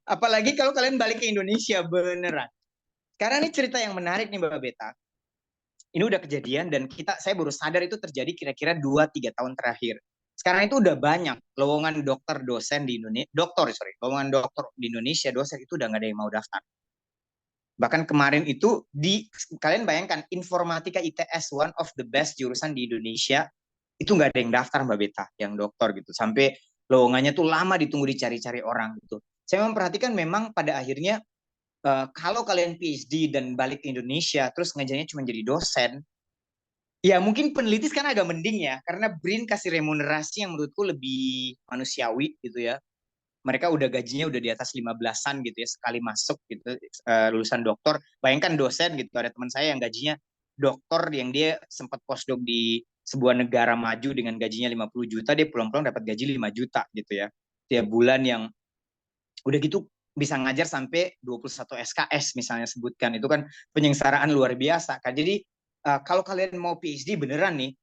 apalagi kalau kalian balik ke Indonesia beneran. Sekarang ini cerita yang menarik nih Mbak Beta, ini udah kejadian dan saya baru sadar itu terjadi kira-kira 2-3 tahun terakhir. Sekarang itu udah banyak lowongan dokter dosen di Indonesia, lowongan dokter di Indonesia dosen itu udah nggak ada yang mau daftar. Bahkan kemarin itu kalian bayangkan informatika ITS, one of the best jurusan di Indonesia, itu nggak ada yang daftar Mbak Beta yang dokter gitu, sampai lowongannya tuh lama ditunggu dicari-cari orang gitu. Saya memperhatikan memang pada akhirnya kalau kalian PhD dan balik ke Indonesia terus ngajarnya cuma jadi dosen, ya mungkin peneliti sekarang agak mending ya, karena BRIN kasih remunerasi yang menurutku lebih manusiawi gitu ya. Mereka udah gajinya udah di atas 15-an gitu ya sekali masuk gitu, lulusan dokter. Bayangkan dosen gitu, ada teman saya yang gajinya dokter yang dia sempat postdoc di sebuah negara maju dengan gajinya 50 juta, dia pulang-pulang dapat gaji 5 juta gitu ya tiap bulan, yang udah gitu bisa ngajar sampai 21 SKS misalnya sebutkan. Itu kan penyengsaraan luar biasa kan. Jadi kalau kalian mau PhD beneran nih,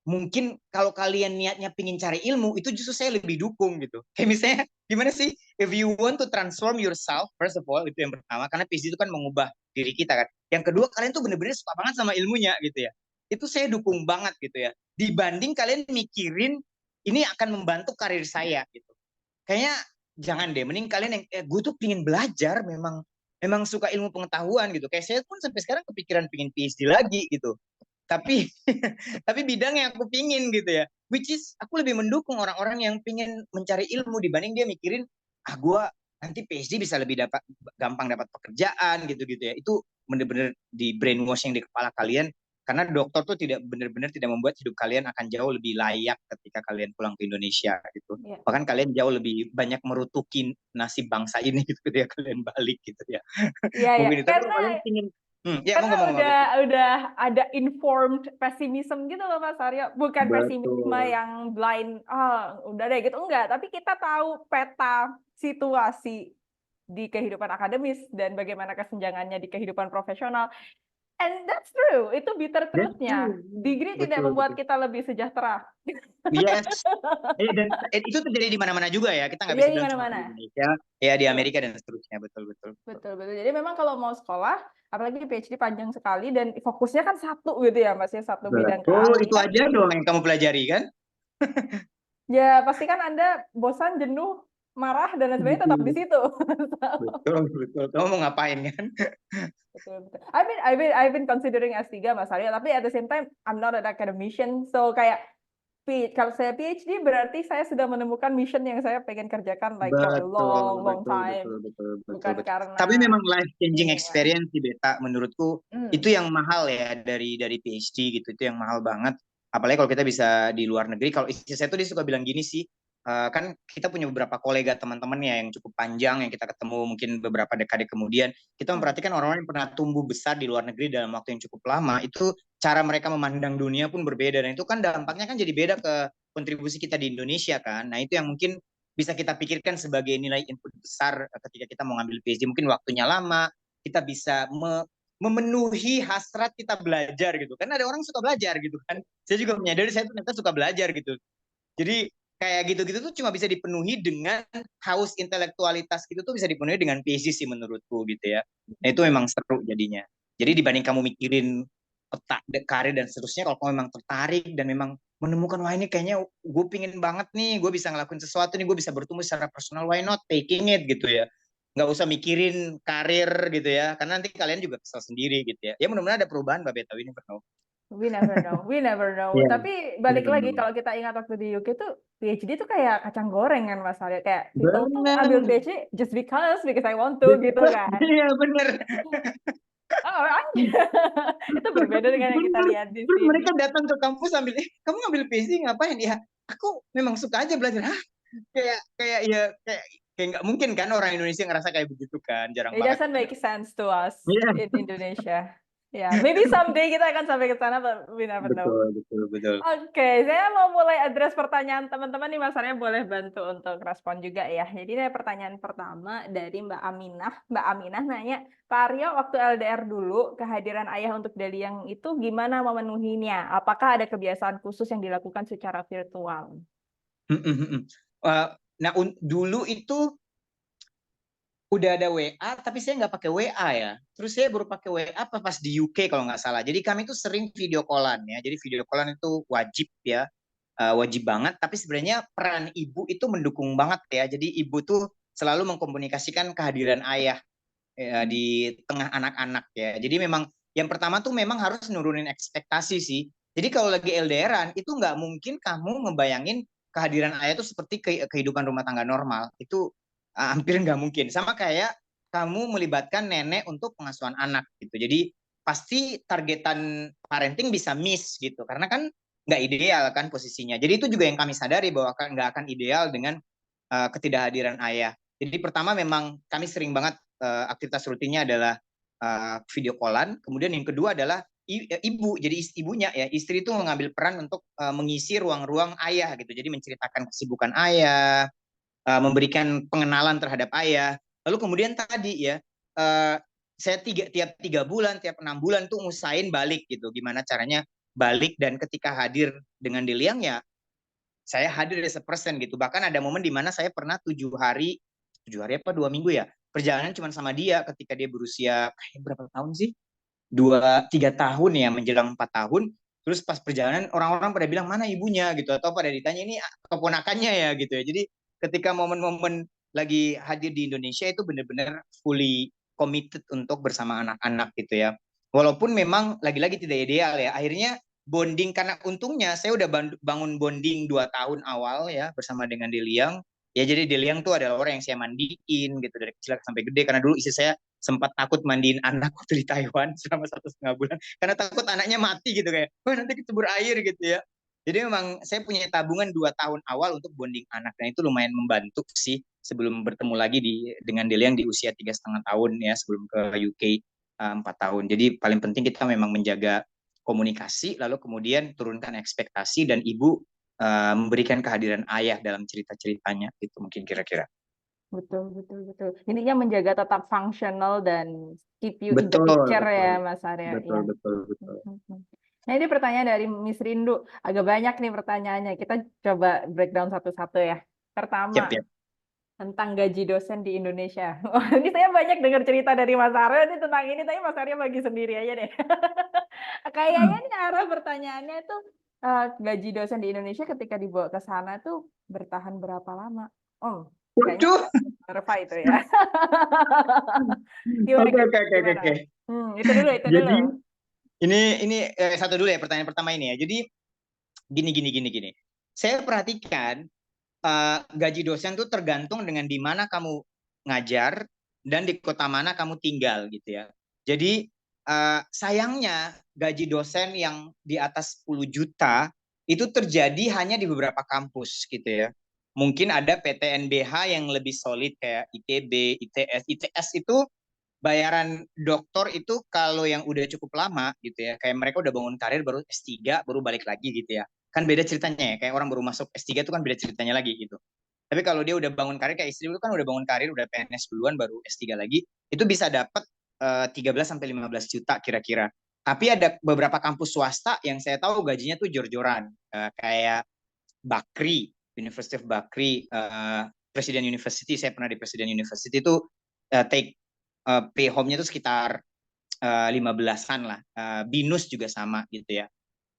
mungkin kalau kalian niatnya pingin cari ilmu, itu justru saya lebih dukung gitu. Kayak misalnya, gimana sih, if you want to transform yourself, first of all, itu yang pertama, karena PhD itu kan mengubah diri kita kan. Yang kedua, kalian tuh bener-bener suka banget sama ilmunya gitu ya. Itu saya dukung banget gitu ya. Dibanding kalian mikirin, ini akan membantu karir saya gitu. Kayaknya jangan deh, mending kalian yang, gue tuh pingin belajar, memang suka ilmu pengetahuan gitu. Kayak saya pun sampai sekarang kepikiran pingin PhD lagi gitu, tapi tapi bidang yang aku pingin gitu ya, which is aku lebih mendukung orang-orang yang pingin mencari ilmu dibanding dia mikirin gue nanti PhD bisa lebih gampang dapat pekerjaan gitu-gitu ya. Itu bener-bener di brainwashing di kepala kalian, karena dokter tuh tidak benar-benar tidak membuat hidup kalian akan jauh lebih layak ketika kalian pulang ke Indonesia gitu. Yeah. Bahkan kalian jauh lebih banyak merutukin nasib bangsa ini gitu ketika kalian balik gitu ya. Iya, ya. Mungkin itu. Tapi kalau kalian pingin ya Karena ngomong udah ada informed pessimism gitu loh Mas Aryo. Bukan pesimisme betul. yang blind, udah deh gitu, enggak. Tapi kita tahu peta situasi di kehidupan akademis dan bagaimana kesenjangannya di kehidupan profesional. And that's true, itu bitter That's truth-nya. true. Degree tidak Betul, membuat betul. kita lebih sejahtera. Yes. Dan itu terjadi di mana-mana juga ya. Kita nggak Iya, bisa di bilang cuma di mana-mana. Indonesia, ya di Betul. Amerika dan seterusnya. Betul, betul, betul. Betul, betul. Jadi memang kalau mau sekolah, apalagi PhD panjang sekali dan fokusnya kan satu gitu ya Mas ya, satu bidang Betul, itu keahlian. aja dong yang kamu pelajari kan? Ya, pasti kan Anda bosan, jenuh, marah, dan lain sebagainya tetap di Betul, situ. betul, betul. Kamu mau ngapain kan? Betul, betul. I've been considering S3 Mas Arya, tapi at the same time I'm not an academician, so kayak Kalau saya PhD berarti saya sudah menemukan mission yang saya pengen kerjakan like for a Betul, long betul, time, betul, betul, betul, bukan betul. Tapi karena memang life changing ini ya. experience sih Beta, menurutku itu Hmm. yang mahal ya dari PhD gitu, itu yang mahal banget. Apalagi kalau kita bisa di luar negeri. Kalau istri saya tuh dia suka bilang gini sih, kan kita punya beberapa kolega teman-teman ya yang cukup panjang yang kita ketemu mungkin beberapa dekade kemudian. Kita Hmm. memperhatikan orang-orang yang pernah tumbuh besar di luar negeri dalam waktu yang cukup lama, itu cara mereka memandang dunia pun berbeda. Dan itu kan dampaknya kan jadi beda ke kontribusi kita di Indonesia kan. Nah itu yang mungkin bisa kita pikirkan sebagai nilai input besar ketika kita mau ngambil PhD. Mungkin waktunya lama, kita bisa memenuhi hasrat kita belajar gitu. Karena ada orang suka belajar gitu kan. Saya juga menyadari saya ternyata suka belajar gitu. Jadi kayak gitu-gitu tuh cuma bisa dipenuhi dengan haus intelektualitas gitu tuh bisa dipenuhi dengan PhD sih menurutku gitu ya. Nah itu memang seru jadinya. Jadi dibanding kamu mikirin otak, karir dan seterusnya, kalau kamu memang tertarik dan memang menemukan wah ini kayaknya gue pingin banget nih, gue bisa ngelakuin sesuatu nih, gue bisa bertumbuh secara personal, why not taking it gitu ya. Nggak usah mikirin karir gitu ya, karena nanti kalian juga kesel sendiri gitu ya. Ya mudah-mudahan ada perubahan Mbak Beta ini pernah. We never know, we never know. Iya, Tapi you balik never lagi know. kalau kita ingat waktu di UK tuh PhD tuh kayak kacang goreng kan Mas Arya. Kayak people tuh ambil Benar. PhD just because I want to gitu kan. Iya benar. Oh, itu berbeda dengan yang kita Benar. lihat di Terus sini. mereka datang ke kampus sambil, kamu ngambil PhD ngapain? Ya, aku memang suka aja belajar. Hah? Kayak ya kayak nggak mungkin kan orang Indonesia ngerasa kayak begitu kan, jarang It banget doesn't ada. make sense to us Iya. in Indonesia. Ya, maybe someday kita akan sampai ke sana, but we never know. Betul, betul, betul. Oke, saya mau mulai address pertanyaan teman-teman nih, Mas Arya boleh bantu untuk respon juga ya. Jadi ini pertanyaan pertama dari Mbak Aminah. Mbak Aminah nanya, Pak Aryo waktu LDR dulu, kehadiran ayah untuk Deliang itu gimana memenuhinya? Apakah ada kebiasaan khusus yang dilakukan secara virtual? Nah, dulu itu udah ada WA, tapi saya nggak pakai WA ya. Terus saya baru pakai WA pas di UK kalau nggak salah. Jadi kami tuh sering video callan ya. Jadi video callan itu wajib ya, wajib banget. Tapi sebenarnya peran ibu itu mendukung banget ya. Jadi ibu tuh selalu mengkomunikasikan kehadiran ayah ya, di tengah anak-anak ya. Jadi memang yang pertama tuh memang harus nurunin ekspektasi sih. Jadi kalau lagi LDRan itu nggak mungkin kamu ngebayangin kehadiran ayah itu seperti kehidupan rumah tangga normal. Itu hampir nggak mungkin. Sama kayak kamu melibatkan nenek untuk pengasuhan anak gitu. Jadi pasti targetan parenting bisa miss gitu. Karena kan nggak ideal kan posisinya. Jadi itu juga yang kami sadari bahwa nggak akan ideal dengan ketidakhadiran ayah. Jadi pertama memang kami sering banget aktivitas rutinnya adalah video callan. Kemudian yang kedua adalah ibu, jadi ibunya ya, istri itu mengambil peran untuk mengisi ruang-ruang ayah gitu. Jadi menceritakan kesibukan ayah, memberikan pengenalan terhadap ayah. Lalu kemudian tadi ya, saya tiap 3 bulan, tiap 6 bulan tuh ngusahain balik gitu. Gimana caranya balik dan ketika hadir dengan Deliang ya saya hadir as a person gitu. Bahkan ada momen di mana saya pernah 7 hari apa 2 minggu ya, perjalanan cuma sama dia ketika dia berusia kayak berapa tahun sih? 2-3 tahun ya, menjelang 4 tahun. Terus pas perjalanan orang-orang pada bilang mana ibunya gitu, atau pada ditanya ini keponakannya ya gitu ya. Jadi ketika momen-momen lagi hadir di Indonesia itu benar-benar fully committed untuk bersama anak-anak gitu ya. Walaupun memang lagi-lagi tidak ideal ya. Akhirnya bonding karena untungnya saya udah bangun bonding 2 tahun awal ya bersama dengan Deliang. Ya jadi Deliang tuh adalah orang yang saya mandiin gitu dari kecil sampai gede, karena dulu istri saya sempat takut mandiin anak waktu di Taiwan selama 1,5 bulan karena takut anaknya mati gitu, kayak wah nanti kecebur air gitu ya. Jadi memang saya punya tabungan 2 tahun awal untuk bonding anak, dan itu lumayan membantu sih sebelum bertemu lagi dengan Deliang di usia 3,5 tahun ya, sebelum ke UK 4 tahun. Jadi paling penting kita memang menjaga komunikasi, lalu kemudian turunkan ekspektasi, dan ibu memberikan kehadiran ayah dalam cerita-ceritanya. Itu mungkin kira-kira. Betul, betul, betul. Intinya menjaga tetap fungsional dan keep you in the Betul, picture betul. ya, Mas Arya. Betul, Ya. betul, betul. Nah, ini pertanyaan dari Miss Rindu. Agak banyak nih pertanyaannya. Kita coba breakdown satu-satu ya. Yap, Pertama, yap. tentang gaji dosen di Indonesia. Wah, ini saya banyak dengar cerita dari Mas Arya ini tentang ini, tapi Mas Arya bagi sendiri aja deh. Kayaknya nih arah pertanyaannya itu gaji dosen di Indonesia ketika dibawa ke sana tuh bertahan berapa lama? Oh, kayaknya Waduh. Nerva itu ya. Gimana, Oke, oke, oke, gimana? oke. Itu dulu, itu dulu. Jadi ini satu dulu ya pertanyaan pertama ini ya. Jadi gini, gini, gini, gini. saya perhatikan gaji dosen tuh tergantung dengan di mana kamu ngajar dan di kota mana kamu tinggal gitu ya. Jadi sayangnya gaji dosen yang di atas 10 juta itu terjadi hanya di beberapa kampus gitu ya. Mungkin ada PTNBH yang lebih solid kayak ITB, ITS. ITS itu bayaran doktor itu kalau yang udah cukup lama gitu ya, kayak mereka udah bangun karir baru S3 baru balik lagi gitu ya. Kan beda ceritanya ya, kayak orang baru masuk S3 itu kan beda ceritanya lagi gitu. Tapi kalau dia udah bangun karir kayak istri itu kan udah bangun karir, udah PNS duluan baru S3 lagi, itu bisa dapat 13 sampai 15 juta kira-kira. Tapi ada beberapa kampus swasta yang saya tahu gajinya tuh jor-joran. Kayak Bakri, University of Bakri, Presiden University, saya pernah di Presiden University itu take pay home-nya itu sekitar 15-an lah. Binus juga sama gitu ya.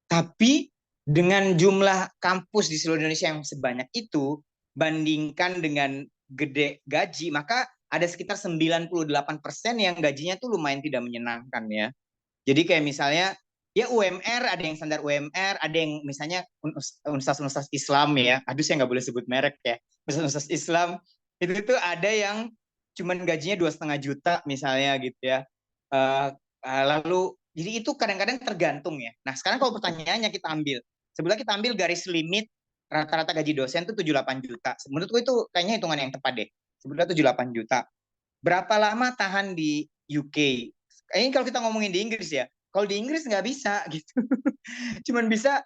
Tapi dengan jumlah kampus di seluruh Indonesia yang sebanyak itu, bandingkan dengan gede gaji, maka ada sekitar 98% yang gajinya tuh lumayan tidak menyenangkan ya. Jadi kayak misalnya ya UMR, ada yang standar UMR, ada yang misalnya universitas-universitas Islam ya. Aduh saya nggak boleh sebut merek ya. Universitas Islam itu ada yang cuman gajinya 2,5 juta misalnya gitu ya. Lalu jadi itu kadang-kadang tergantung ya. Nah sekarang kalau pertanyaannya kita ambil, sebelah kita ambil garis limit rata-rata gaji dosen itu 78 juta. Menurutku itu kayaknya hitungan yang tepat deh. Sebenarnya 78 juta. Berapa lama tahan di UK? Kayaknya kalau kita ngomongin di Inggris ya, kalau di Inggris nggak bisa gitu. Cuman bisa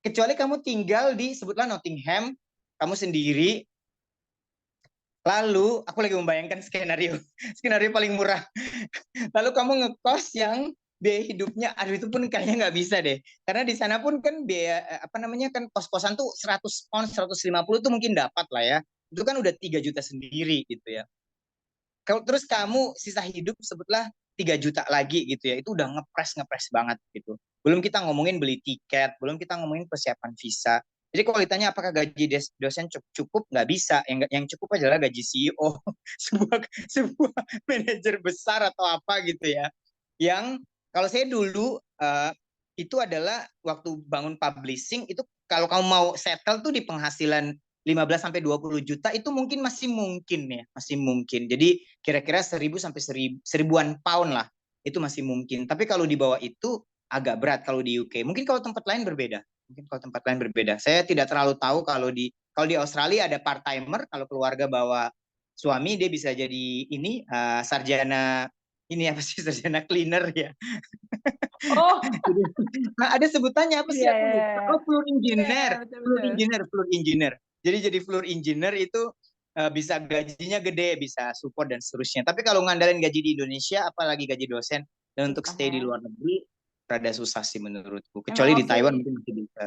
kecuali kamu tinggal di sebutlah Nottingham, kamu sendiri. Lalu aku lagi membayangkan skenario skenario paling murah. Lalu kamu ngekos yang biaya hidupnya, aduh itu pun kayaknya nggak bisa deh. Karena di sana pun kan biaya apa namanya kan kos-kosan tuh 100 pound, 150 tuh mungkin dapat lah ya. Itu kan udah 3 juta sendiri gitu ya. Kalau terus kamu sisa hidup sebutlah 3 juta lagi gitu ya, itu udah ngepres banget gitu. Belum kita ngomongin beli tiket, belum kita ngomongin persiapan visa. Jadi kalau ditanya apakah gaji dosen cukup, nggak bisa. Yang cukup adalah gaji CEO, sebuah manajer besar atau apa gitu ya. Yang kalau saya dulu itu adalah waktu bangun publishing itu kalau kamu mau settle tuh di penghasilan 15 sampai 20 juta itu mungkin masih mungkin ya, masih mungkin. Jadi kira-kira 1.000 sampai 1.000-an pound lah. Itu masih mungkin. Tapi kalau di bawah itu agak berat kalau di UK. Mungkin kalau tempat lain berbeda. Mungkin kalau tempat lain berbeda. Saya tidak terlalu tahu kalau di Australia ada part timer, kalau keluarga bawa suami dia bisa jadi ini sarjana ini apa sih sarjana cleaner ya. Oh, Nah, ada sebutannya apa sih iya, aku iya, lupa. iya. Oh, floor Iya, engineer, floor betul-betul. engineer, floor engineer. Jadi floor engineer itu bisa gajinya gede, bisa support dan seterusnya. Tapi kalau ngandalin gaji di Indonesia, apalagi gaji dosen, dan untuk Susah stay di ya. luar negeri, rada susah sih menurutku. Memang Kecuali di opsi Taiwan mungkin masih bisa.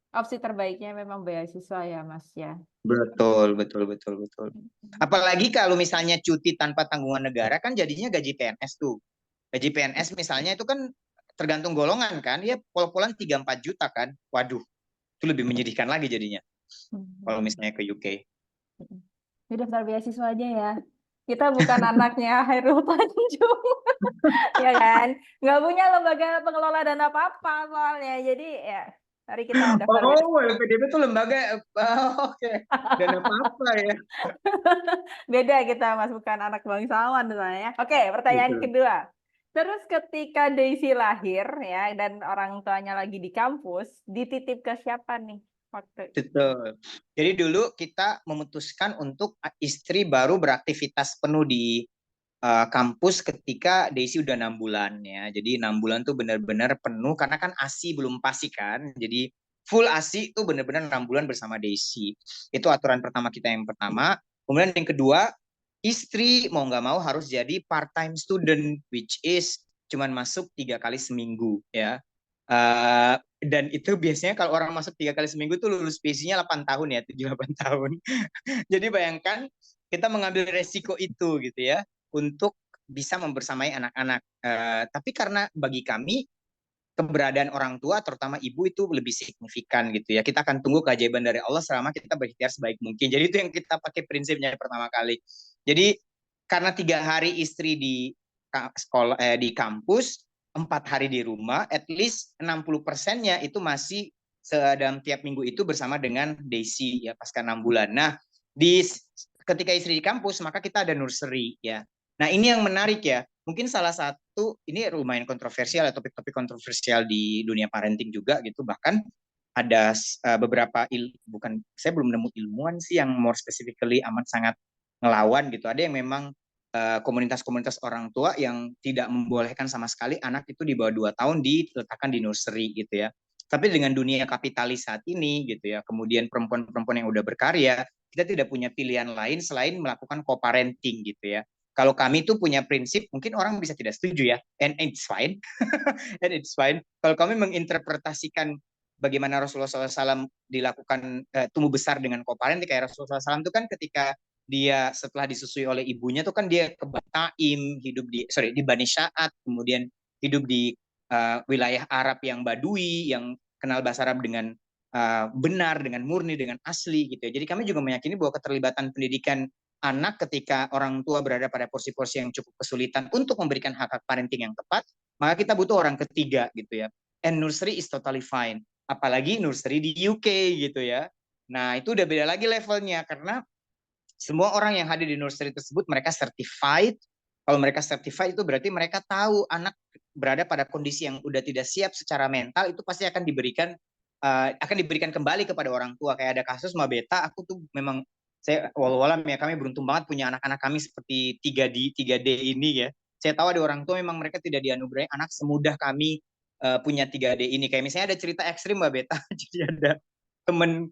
opsi terbaiknya memang beasiswa ya, Mas ya. Betul, betul, betul, betul. Apalagi kalau misalnya cuti tanpa tanggungan negara, kan jadinya gaji PNS tuh. Gaji PNS misalnya itu kan tergantung golongan kan, ya pol-polan 3-4 juta kan. Waduh, itu lebih menyedihkan lagi jadinya kalau Hmm. misalnya ke UK. Ini daftar beasiswa aja ya. Kita bukan anaknya Hairul Tanjung, ya kan? Nggak punya lembaga pengelola dana apa-apa soalnya. Jadi ya, mari kita daftar beasiswa. Oh, LPDP itu lembaga, oke. Dan apa-apa ya. Beda kita, Mas, bukan anak bangsawan soalnya. Oke, pertanyaan Gitu. kedua. Terus ketika Daisy lahir ya dan orang tuanya lagi di kampus, dititip ke siapa nih waktu? Betul. Jadi dulu kita memutuskan untuk istri baru beraktivitas penuh di kampus ketika Daisy udah 6 bulan ya. Jadi 6 bulan tuh benar-benar penuh karena kan ASI belum pasti kan. Jadi full ASI tuh benar-benar 6 bulan bersama Daisy. Itu aturan pertama kita yang pertama. Kemudian yang kedua, istri mau nggak mau harus jadi part-time student, which is cuman masuk 3 kali seminggu ya. Dan itu biasanya kalau orang masuk 3 kali seminggu tuh lulus PhD-nya 8 tahun ya, 7-8 tahun. Jadi bayangkan kita mengambil resiko itu gitu ya untuk bisa membersamai anak-anak. Tapi karena bagi kami keberadaan orang tua, terutama ibu itu lebih signifikan gitu ya. Kita akan tunggu keajaiban dari Allah selama kita berikhtiar sebaik mungkin. Jadi itu yang kita pakai prinsipnya pertama kali. Jadi karena 3 hari istri di sekolah di kampus, 4 hari di rumah, at least 60%-nya itu masih dalam tiap minggu itu bersama dengan Daisy ya pasca 6 bulan. Nah, di ketika istri di kampus maka kita ada nursery ya. Nah, ini yang menarik ya. Mungkin salah satu ini lumayan kontroversial ya, topik-topik kontroversial di dunia parenting juga gitu. Bahkan ada beberapa bukan, saya belum nemu ilmuwan sih yang more specifically amat sangat ngelawan gitu. Ada yang memang komunitas-komunitas orang tua yang tidak membolehkan sama sekali anak itu di bawah 2 tahun diletakkan di nursery gitu ya. Tapi dengan dunia kapitalis saat ini gitu ya, kemudian perempuan-perempuan yang udah berkarya, kita tidak punya pilihan lain selain melakukan co-parenting gitu ya. Kalau kami tuh punya prinsip, mungkin orang bisa tidak setuju ya, and it's fine, and it's fine. Kalau kami menginterpretasikan bagaimana Rasulullah SAW dilakukan tumbuh besar dengan co-parenting, kayak Rasulullah SAW itu kan ketika dia setelah disusui oleh ibunya tuh kan dia ke Bataim, hidup di Bani Sa'ad, kemudian hidup di wilayah Arab yang Badui, yang kenal bahasa Arab dengan benar, dengan murni, dengan asli gitu ya. Jadi kami juga meyakini bahwa keterlibatan pendidikan anak ketika orang tua berada pada porsi-porsi yang cukup kesulitan untuk memberikan hak-hak parenting yang tepat, maka kita butuh orang ketiga gitu ya. And nursery is totally fine. Apalagi nursery di UK gitu ya. Nah, itu udah beda lagi levelnya karena semua orang yang hadir di nursery tersebut mereka certified. Kalau mereka certified itu berarti mereka tahu anak berada pada kondisi yang udah tidak siap secara mental, itu pasti akan diberikan kembali kepada orang tua. Kayak ada kasus Mabeta, aku tuh memang saya walau-walau ya kami beruntung banget punya anak-anak kami seperti 3D ini ya. Saya tahu ada orang tua memang mereka tidak dianugerahi anak semudah kami punya 3D ini. Kayak misalnya ada cerita ekstrim Mbak Beta. Jadi ada temen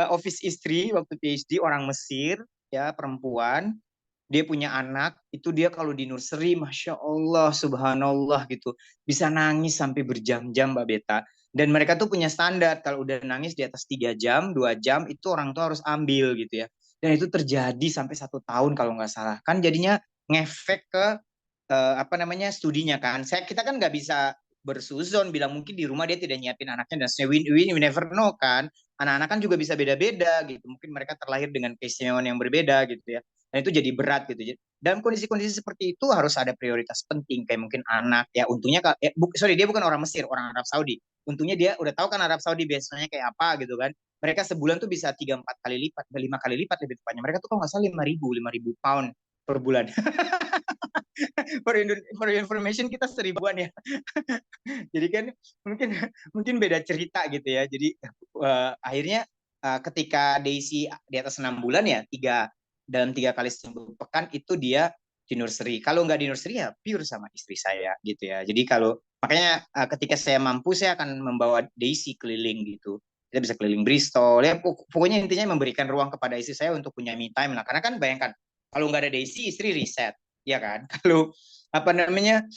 office istri waktu PhD orang Mesir ya, perempuan, dia punya anak, itu dia kalau di nursery, Masya Allah, Subhanallah gitu, bisa nangis sampai berjam-jam Mbak Beta. Dan mereka tuh punya standar, kalau udah nangis di atas 3 jam, 2 jam, itu orang tua harus ambil gitu ya. Dan itu terjadi sampai 1 tahun kalau nggak salah. Kan jadinya ngefek ke apa namanya studinya kan. Kita kan nggak bisa bersuzon bilang mungkin di rumah dia tidak nyiapin anaknya dan we never know kan. Anak-anak kan juga bisa beda-beda gitu. Mungkin mereka terlahir dengan keistimewaan yang berbeda gitu ya. Dan itu jadi berat gitu. Dalam kondisi-kondisi seperti itu harus ada prioritas penting kayak mungkin anak ya. Untungnya sorry dia bukan orang Mesir, orang Arab Saudi. Untungnya dia udah tahu kan Arab Saudi biasanya kayak apa gitu kan. Mereka sebulan tuh bisa 3-4 kali lipat, 5 kali lipat lebih tepatnya. Mereka tuh kalau nggak salah 5.000 pound per bulan. For information kita 1.000-an ya. Jadi kan mungkin mungkin beda cerita gitu ya. Jadi akhirnya ketika Daisy di atas 6 bulan ya, dalam 3 kali pekan itu dia di nursery. Kalau nggak di nursery ya pure sama istri saya gitu ya. Jadi kalau makanya ketika saya mampu saya akan membawa Daisy keliling gitu. Kita bisa keliling Bristol ya, pokoknya intinya memberikan ruang kepada istri saya untuk punya me time lah. Karena kan bayangkan kalau nggak ada Daisy istri reset ya kan. Kalau apa namanya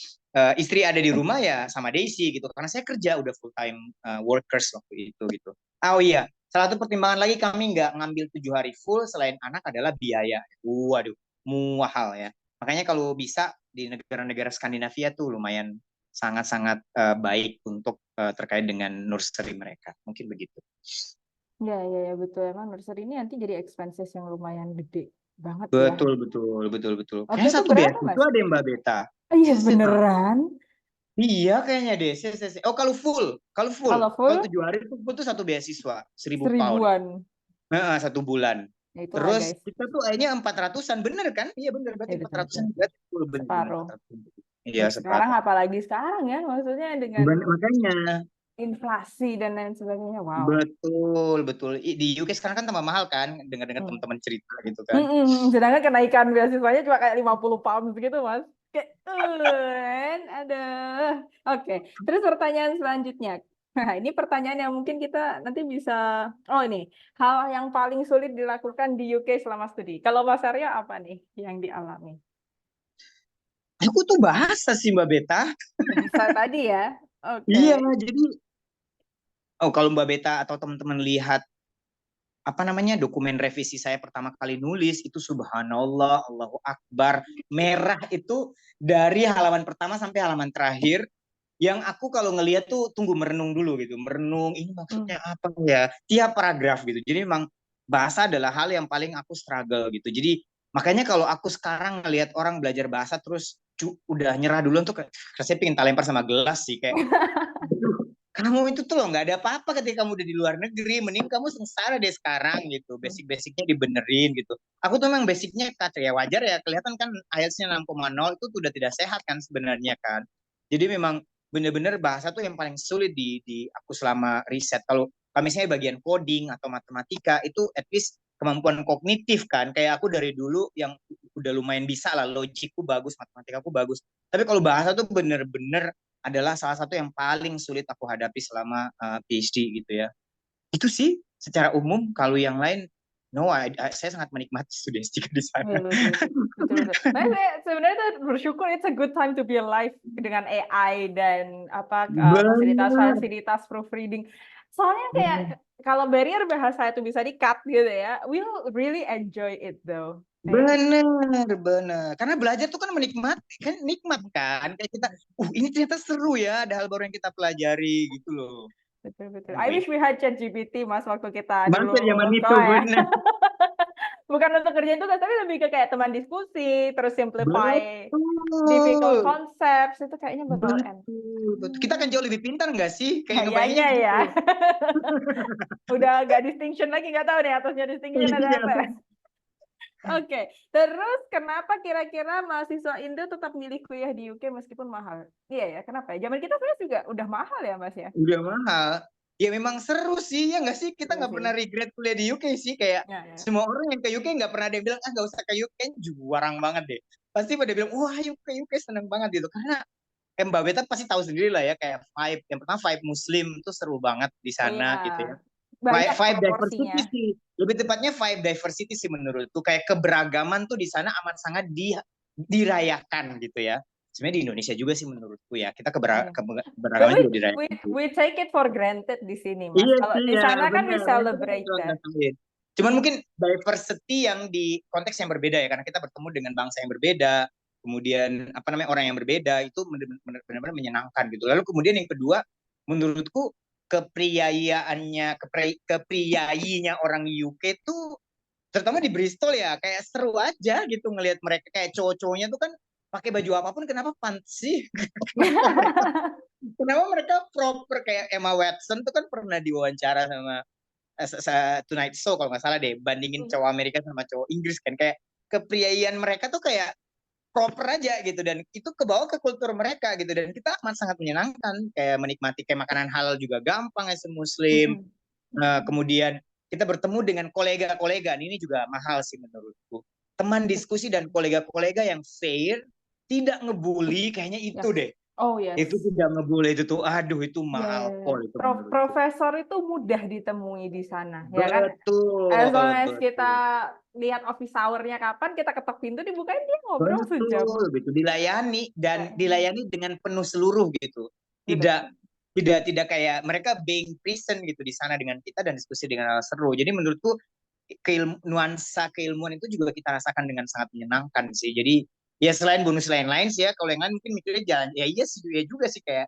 istri ada di rumah ya sama Daisy gitu karena saya kerja udah full time workers waktu itu gitu. Oh iya, salah satu pertimbangan lagi kami nggak ngambil 7 hari full selain anak adalah biaya. Waduh, mahal ya. Makanya kalau bisa di negara-negara Skandinavia tuh lumayan sangat-sangat baik untuk terkait dengan nursery mereka. Mungkin begitu. Ya, ya, ya, betul. Emang nursery ini nanti jadi expenses yang lumayan gede banget ya. Betul, betul, betul, betul. Waktu Kayaknya itu satu berapa, Mas? beasiswa deh Mbak Beta. Oh, iya, Saya tahu. beneran. Iya kayaknya deh. Oh Kalau kalau full, 7 hari itu full tuh satu beasiswa 1.000 pound. 1.000-an. Nah, 1 bulan. Ya, itulah, Terus guys. kita tuh akhirnya 400-an, bener kan? Iya bener, Ya, berarti empat betul, betul. ratusan berarti full bener Separuh. 400. Iya Ya, sekarang separuh. apalagi sekarang ya, maksudnya dengan Makanya inflasi dan lain sebagainya. Wow. betul betul. Di UK sekarang kan tambah mahal kan? Dengar-dengar Hmm. teman-teman cerita gitu kan. Sedangkan kenaikan beasiswanya cuma kayak 50 pound gitu, Mas. Kayak, ada. Oke, terus pertanyaan selanjutnya. Nah, ini pertanyaan yang mungkin kita nanti bisa, oh ini, hal yang paling sulit dilakukan di UK selama studi. Kalau Mas Arya apa nih yang dialami? Aku tuh bahasa sih Mbak Beta. Bahasa tadi ya? Oke. Iya, jadi kalau Mbak Beta atau teman-teman lihat apa namanya dokumen revisi saya pertama kali nulis itu subhanallah Allahu Akbar merah itu dari halaman pertama sampai halaman terakhir yang aku kalau ngeliat tuh tunggu merenung dulu gitu merenung ini maksudnya apa ya tiap paragraf gitu jadi memang bahasa adalah hal yang paling aku struggle gitu jadi makanya kalau aku sekarang ngelihat orang belajar bahasa terus udah nyerah duluan tuh kayak saya pengen tak lempar sama gelas sih kayak kamu itu tuh loh nggak ada apa-apa ketika kamu udah di luar negeri, mending kamu sengsara deh sekarang gitu, basic-basicnya dibenerin gitu. Aku tuh memang basicnya kacau ya, wajar ya, kelihatan kan IELTS-nya 6,0 itu tuh udah tidak sehat kan sebenarnya kan. Jadi memang bener-bener bahasa tuh yang paling sulit di aku selama riset. Kalau misalnya bagian coding atau matematika itu at least kemampuan kognitif kan, kayak aku dari dulu yang udah lumayan bisa lah, logikku bagus, matematikaku bagus. Tapi kalau bahasa tuh bener-bener adalah salah satu yang paling sulit aku hadapi selama PhD gitu ya. Itu sih secara umum. Kalau yang lain, no, saya sangat menikmati studi S3 di sana. Betul, betul, betul. Nah, saya sebenarnya tuh bersyukur it's a good time to be alive dengan AI dan apa Bener, fasilitas proofreading. Soalnya kayak kalau barrier bahasa itu bisa di-cut gitu ya, we'll really enjoy it though. bener, bener. Karena belajar tuh kan menikmati, kan nikmat kan. Kayak kita, ini ternyata seru ya, ada hal baru yang kita pelajari gitu loh. Betul, betul. I Anyway, wish we had ChatGPT Mas waktu kita bangsa dulu zaman itu sekolah ya. bener. Bukan untuk kerjaan tugas, tapi lebih ke kayak teman diskusi, terus simplify difficult Betul. concepts, itu kayaknya bakal enak. Betul, betul. Kita kan jauh lebih pintar nggak sih? Kayak Kayaknya ngebayanginnya ya. gitu. Udah nggak distinction lagi, nggak tahu nih atasnya distinction ada Iya. apa. Oke, terus kenapa kira-kira mahasiswa Indo tetap milih kuliah di UK meskipun mahal? Iya ya, kenapa ya? Zaman kita sebenarnya juga udah mahal ya, Mas ya? Udah mahal. Ya memang seru sih, ya nggak sih? Kita Iya nggak sih. pernah regret kuliah di UK sih. Kayak Ya, ya. semua orang yang ke UK nggak pernah ada yang bilang, nggak usah ke UK, juarang banget deh. Pasti pada bilang, wah yuk ke UK, seneng banget gitu. Karena Mbak Beta pasti tahu sendiri lah ya, kayak vibe. Yang pertama vibe Muslim tuh seru banget di Iya, sana gitu ya. banyak Vibe proporsinya. diversity sih. Lebih tepatnya vibe diversity sih menurutku. Kayak keberagaman tuh di sana amat sangat dirayakan gitu ya. Sebenarnya di Indonesia juga sih menurutku ya. Kita Iya. But keberagaman juga we dirayakan sih. we take it for granted di sini, Mas. Iya Kalau sih di ya, sana kan we benar. Itu kan celebrate betul that. ngatain. Cuman mungkin diversity yang di konteks yang berbeda ya, karena kita bertemu dengan bangsa yang berbeda, kemudian apa namanya orang yang berbeda itu benar-benar menyenangkan gitu. Lalu kemudian yang kedua, menurutku kepriayinya orang UK tuh terutama di Bristol ya kayak seru aja gitu ngelihat mereka kayak cowok-cowoknya tuh kan pakai baju apapun kenapa pantas sih? Kenapa mereka proper kayak Emma Watson tuh kan pernah diwawancara sama Tonight Show kalau nggak salah deh, bandingin cowok Amerika sama cowok Inggris kan kayak kepriaan mereka tuh kayak proper aja gitu dan itu kebawa ke kultur mereka gitu dan kita amat sangat menyenangkan kayak menikmati kayak makanan halal juga gampang as a Muslim. Kemudian kita bertemu dengan kolega-kolega ini juga mahal sih menurutku, teman diskusi dan kolega-kolega yang fair, tidak ngebully, kayaknya itu Yes. deh. Oh Itu yes. tidak ngebully itu tuh, aduh itu Ya, mahal ya, ya. kok itu menurutku. Profesor itu mudah ditemui di sana, ya kan? As long Betul, as kita betul. lihat office hour-nya kapan, kita ketok pintu, dibukain dia ngobrol sejam. Betul, gitu. Dilayani dan Ya, dilayani dengan penuh seluruh gitu. betul, Tidak betul. tidak kayak mereka being present gitu di sana dengan kita dan diskusi dengan hal seru. Jadi menurutku nuansa keilmuan itu juga kita rasakan dengan sangat menyenangkan sih. Jadi ya selain bonus lain-lain sih ya, kalau yang lain mungkin mikirnya jalan, ya iya sih ya juga sih kayak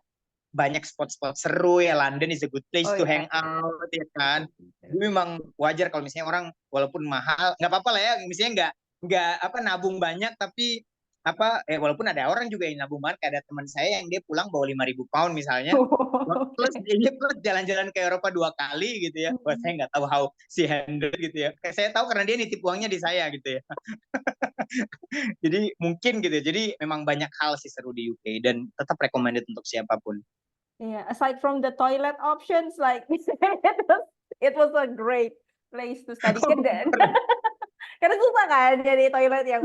banyak spot-spot seru ya, London is a good place Oh to ya, hang ya, ya. out ya kan. Betul, Jadi betul. memang wajar kalau misalnya orang walaupun mahal nggak apa-apa lah ya, misalnya nggak apa nabung banyak tapi apa walaupun ada orang juga yang nabung banget, kayak ada teman saya yang dia pulang bawa 5.000 pound misalnya, plus Oke. dia plus jalan-jalan ke Eropa 2 kali gitu ya. Wah, saya nggak tahu how si handle gitu ya. Kayak saya tahu karena dia nitip uangnya di saya gitu ya. Jadi mungkin gitu ya. Jadi memang banyak hal sih seru di UK dan tetap recommended untuk siapapun. Yeah, aside from the toilet options, like it was a great place to study. Kan karena susah kan jadi toilet yang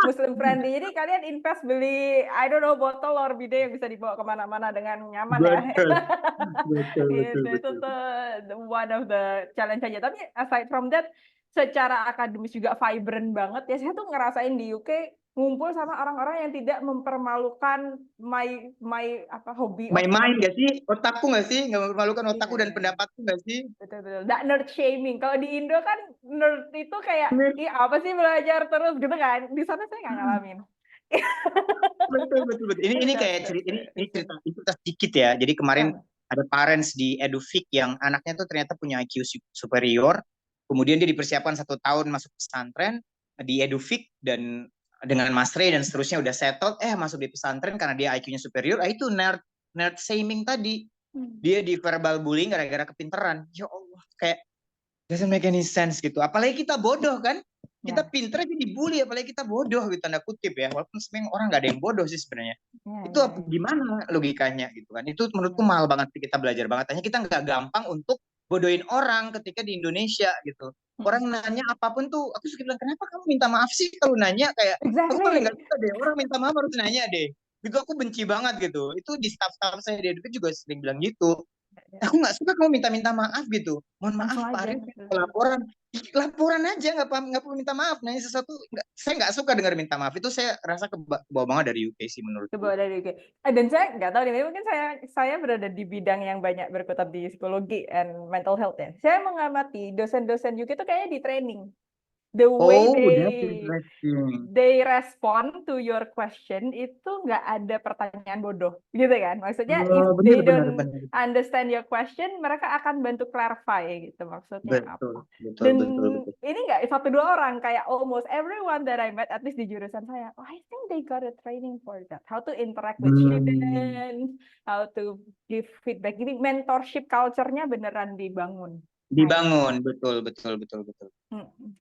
Muslim friendly. Jadi kalian invest beli I don't know botol or bidet yang bisa dibawa kemana-mana dengan nyaman ya. Betul, betul, betul, Itu betul. tuh one of the challenge aja. Tapi aside from that, secara akademis juga vibrant banget. Ya saya tuh ngerasain di UK ngumpul sama orang-orang yang tidak mempermalukan my apa hobi of Main-main gak sih? Otakku gak sih? Nggak mempermalukan iya, otakku dan iya, iya. pendapatku gak sih? Betul, betul. Nggak nerd shaming. Kalau di Indo kan nerd itu kayak, ih apa sih belajar terus gitu kan. Di sana saya nggak ngalamin. Betul, betul, betul. Ini kayak That's cerita, ini good. cerita sedikit ya. Jadi kemarin Nah, ada parents di Edufik yang anaknya tuh ternyata punya IQ superior. Kemudian dia dipersiapkan 1 tahun masuk pesantren di Edufik dan dengan Mas Ray dan seterusnya udah settled. Masuk di pesantren karena dia IQ-nya superior. Itu nerd nerd shaming tadi. Dia di verbal bullying gara-gara kepinteran. Ya Allah, kayak doesn't make any sense gitu. Apalagi kita bodoh kan? Kita Ya, pinter aja dibully, apalagi kita bodoh gitu tanda kutip ya. Walaupun sebenarnya orang nggak ada yang bodoh sih sebenarnya. ya, Itu ya, ya, gimana logikanya gitu kan? Itu menurutku ya. mahal banget kita belajar banget. Hanya kita nggak gampang untuk bodohin orang ketika di Indonesia gitu. Orang nanya apapun tuh, aku suka bilang kenapa kamu minta maaf sih kalau nanya kayak aku paling nggak Exactly. suka deh orang minta maaf harus nanya deh. Itu aku benci banget gitu. Itu di staff-staff saya di Educate juga sering bilang gitu. Ya, ya. Aku nggak suka kamu minta-minta maaf gitu. Mohon maaf Langsung Pak aja Arif, gitu. laporan. Laporan aja, nggak perlu minta maaf. Nanya sesuatu, saya nggak suka dengar minta maaf. Itu saya rasa kebawa banget dari UK sih menurutku. Coba dari UK. Dan saya nggak tahu nih, mungkin saya berada di bidang yang banyak berkutat di psikologi and mental health ya. Saya mengamati dosen-dosen UK itu kayaknya di training. The way Oh, they that's interesting. they respond to your question itu nggak ada pertanyaan bodoh, gitu kan? Maksudnya if Oh, benar, they benar, don't benar. understand your question, mereka akan bantu clarify gitu maksudnya Betul, apa. betul, Dan betul, betul. ini nggak satu dua orang, kayak almost everyone that I met, at least di jurusan saya, oh, I think they got a training for that. How to interact with Hmm. students, how to give feedback. Jadi mentorship culture-nya beneran dibangun. Kayak, Dibangun, betul, betul, betul, betul.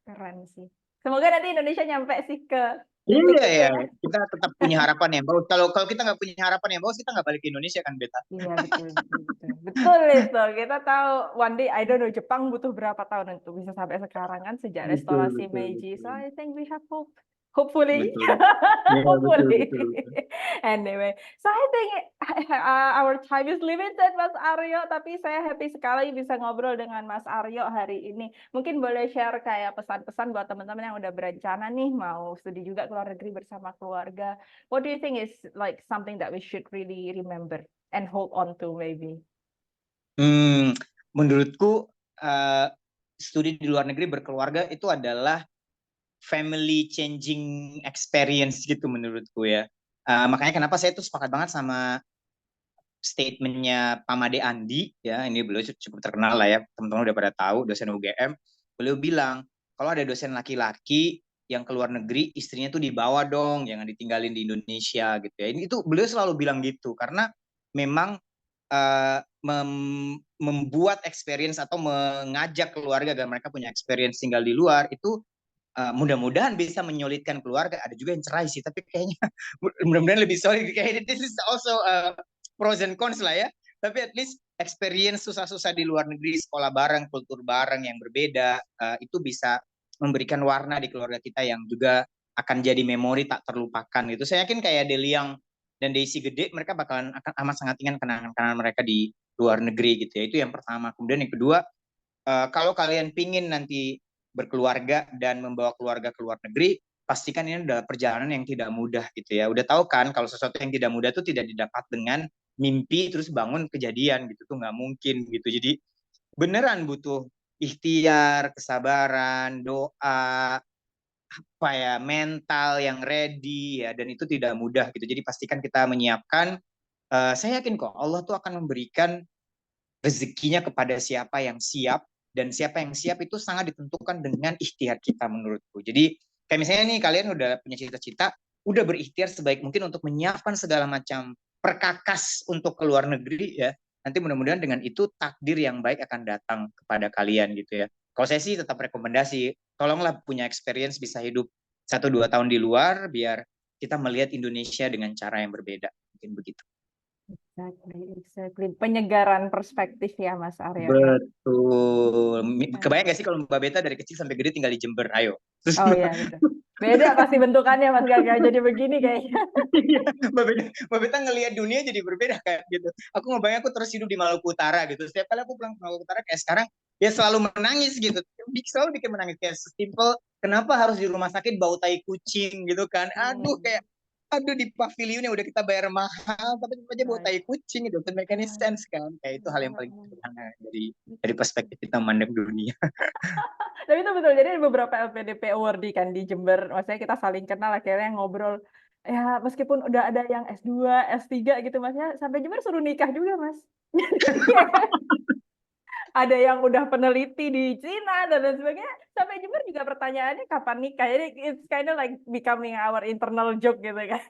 keren sih. Semoga nanti Indonesia nyampe sih ke titik Iya itu ya, ya. kita tetap punya harapan yang bagus. Kalau kalau kita nggak punya harapan yang bagus, kita nggak balik ke Indonesia kan, Beta? Iya, betul, betul, betul. Betul itu. Kita tahu one day, I don't know, Jepang butuh berapa tahun untuk bisa sampai sekarang kan sejak Betul, restorasi betul, Meiji. So betul. I think we have hope. Hopefully. Betul. Iya, betul, Hopefully. betul, betul. Anyway, so I think our time is limited, Mas Aryo. Tapi saya happy sekali bisa ngobrol dengan Mas Aryo hari ini. Mungkin boleh share kayak pesan-pesan buat teman-teman yang udah berencana nih mau studi juga ke luar negeri bersama keluarga. What do you think is like something that we should really remember and hold on to maybe? Menurutku studi di luar negeri berkeluarga itu adalah family changing experience gitu menurutku ya. Makanya kenapa saya tuh sepakat banget sama statementnya Pak Made Andi ya, ini beliau cukup terkenal lah ya, teman-teman udah pada tahu, dosen UGM. Beliau bilang kalau ada dosen laki-laki yang keluar negeri, istrinya tuh dibawa dong, jangan ditinggalin di Indonesia gitu ya. Ini itu beliau selalu bilang gitu karena memang membuat experience atau mengajak keluarga agar mereka punya experience tinggal di luar itu mudah-mudahan bisa menyulitkan keluarga. Ada juga yang cerai sih, tapi kayaknya mudah-mudahan lebih solid. Kayak this is also pros and cons lah ya. Tapi at least experience susah-susah di luar negeri, sekolah bareng, kultur bareng yang berbeda, itu bisa memberikan warna di keluarga kita yang juga akan jadi memori tak terlupakan gitu. Saya yakin kayak Deliang dan Daisy Gede, mereka bakalan akan amat sangat ingat kenangan-kenangan mereka di luar negeri gitu ya. Itu yang pertama. Kemudian yang kedua, kalau kalian pingin nanti berkeluarga dan membawa keluarga ke luar negeri, pastikan ini adalah perjalanan yang tidak mudah gitu ya. Udah tahu kan kalau sesuatu yang tidak mudah itu tidak didapat dengan mimpi terus bangun kejadian gitu tuh nggak mungkin gitu. Jadi beneran butuh ikhtiar, kesabaran, doa, apa ya, mental yang ready ya, dan itu tidak mudah gitu. Jadi pastikan kita menyiapkan. Saya yakin kok Allah tuh akan memberikan rezekinya kepada siapa yang siap, dan siapa yang siap itu sangat ditentukan dengan ikhtiar kita menurutku. Jadi kayak misalnya nih kalian udah punya cita-cita, udah berikhtiar sebaik mungkin untuk menyiapkan segala macam perkakas untuk ke luar negeri ya. Nanti mudah-mudahan dengan itu takdir yang baik akan datang kepada kalian gitu ya. Kalau saya sih tetap rekomendasi, tolonglah punya experience bisa hidup 1-2 tahun di luar biar kita melihat Indonesia dengan cara yang berbeda. Mungkin begitu. Exactly, exactly. Penyegaran perspektif ya, Mas Aryo ya. Betul. Kebayang gak sih kalau Mbak Beta dari kecil sampai gede tinggal di Jember? Ayo. Terus Oh iya, betul. Beda pasti bentukannya, Mas, gak jadi begini kayaknya. iya, Mbak Beta ngelihat dunia jadi berbeda kayak gitu. Aku ngebayang aku terus hidup di Maluku Utara gitu. Setiap kali aku pulang ke Maluku Utara kayak sekarang, dia selalu menangis gitu. Selalu bikin menangis kayak simple. Kenapa harus di rumah sakit bau tai kucing gitu kan? Aduh kayak aduh di pavilion yang udah kita bayar mahal tapi tetap aja bau Right. tai kucing gitu. Doesn't make any sense kan? Kayak itu hal yang paling sederhana dari perspektif kita memandang dunia. Tapi itu betul, jadi ada beberapa LPDP awardee kan di Jember, maksudnya kita saling kenal akhirnya ngobrol, ya meskipun udah ada yang S2, S3 gitu, Masnya sampai Jember suruh nikah juga, Mas. ada yang udah peneliti di Cina dan lain sebagainya. Sampai Jember juga pertanyaannya kapan nikah. Jadi it's kind of like becoming our internal joke gitu kan.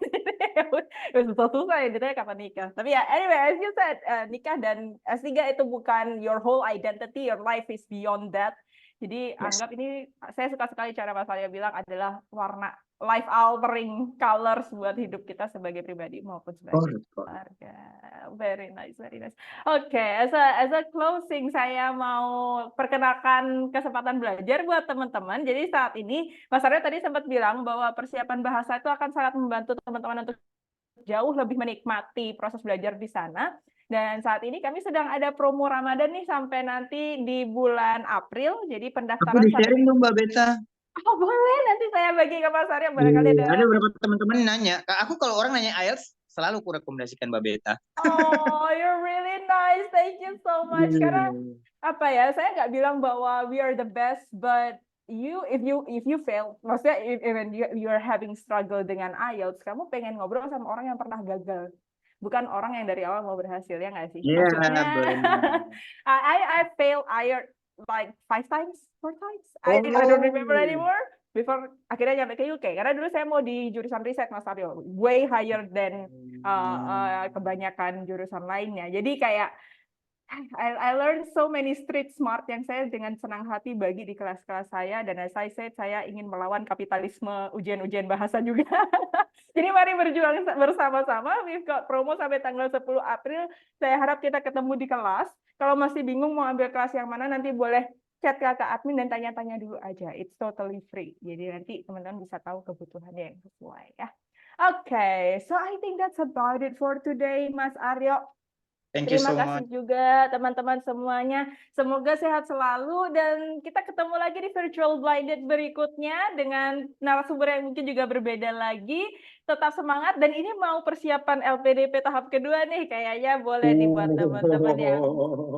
Susah-susah ya ditanya kapan nikah. Tapi ya anyway, as you said, nikah dan S3 itu bukan your whole identity, your life is beyond that. Jadi Yes. anggap ini, saya suka sekali cara Mas Arya bilang adalah warna life altering colors buat hidup kita sebagai pribadi maupun sebagai keluarga. Very nice, very nice. Oke, as a closing, saya mau perkenalkan kesempatan belajar buat teman-teman. Jadi saat ini Mas Arya tadi sempat bilang bahwa persiapan bahasa itu akan sangat membantu teman-teman untuk jauh lebih menikmati proses belajar di sana. Dan saat ini kami sedang ada promo Ramadan nih sampai nanti di bulan April. Jadi Aku pendaftaran sampai... di-sharing dong Mbak Beta. Oh boleh, nanti saya bagi ke Mas Arya barangkali Ada ada... beberapa teman-teman nanya. Aku kalau orang nanya IELTS, selalu aku rekomendasikan Mbak Beta. Oh, you're really nice. Thank you so much. Karena apa ya? Saya nggak bilang bahwa we are the best, but if you fail, maksudnya even you're having struggle dengan IELTS, kamu pengen ngobrol sama orang yang pernah gagal, bukan orang yang dari awal mau berhasil, ya nggak sih? Iya, Maksudnya, benar. I failed IELTS like 5 times, 4 times. I don't remember Oh, anymore. Before akhirnya nyampe ke UK, karena dulu saya mau di jurusan riset Mas Aryo, way higher than kebanyakan jurusan lainnya. Jadi kayak I learned so many street smart yang saya dengan senang hati bagi di kelas-kelas saya, dan as I said, saya ingin melawan kapitalisme ujian-ujian bahasa juga. Jadi mari berjuang bersama-sama. We've got promo sampai tanggal 10 April. Saya harap kita ketemu di kelas. Kalau masih bingung mau ambil kelas yang mana, nanti boleh chat ke admin dan tanya-tanya dulu aja. It's totally free. Jadi nanti teman-teman bisa tahu kebutuhannya yang sesuai ya. Oke, so I think that's about it for today, Mas Aryo. thank you Terima so kasih much. juga teman-teman semuanya. Semoga sehat selalu dan kita ketemu lagi di Virtual Blinded berikutnya dengan narasumber yang mungkin juga berbeda lagi. Tetap semangat, dan ini mau persiapan LPDP tahap kedua nih, kayaknya boleh nih buat teman-teman yang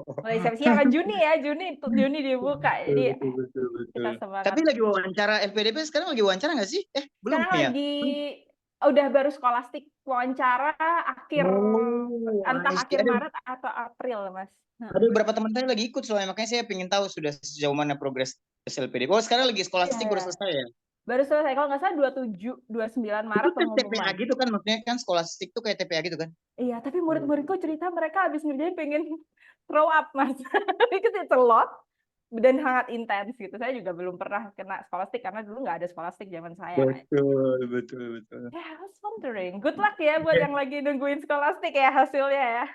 mulai siap-siap kan Juni ya, Juni dibuka. Jadi Betul. kita Tapi semangat. lagi wawancara LPDP sekarang lagi wawancara nggak sih? Belum Sekarang ya? lagi udah baru skolastik wawancara akhir, Oh, entah I see. akhir Maret atau April, Mas. Ada beberapa teman saya lagi ikut soalnya, makanya saya ingin tahu sudah sejauh mana progres LPDP. Oh, sekarang lagi skolastik baru Iya. selesai ya? Baru selesai, kalau nggak salah 27, 29 Itu Maret kan TPA pengumuman. gitu kan, maksudnya kan skolastik tuh kayak TPA gitu kan? Iya, tapi murid-muridku cerita mereka habis ngerjain pengen throw up, Mas. Because it's a lot dan sangat intens gitu. Saya juga belum pernah kena skolastik karena dulu nggak ada skolastik zaman saya. Betul, betul, betul. Ya, I was wondering. Good luck ya buat yang lagi nungguin skolastik ya hasilnya ya.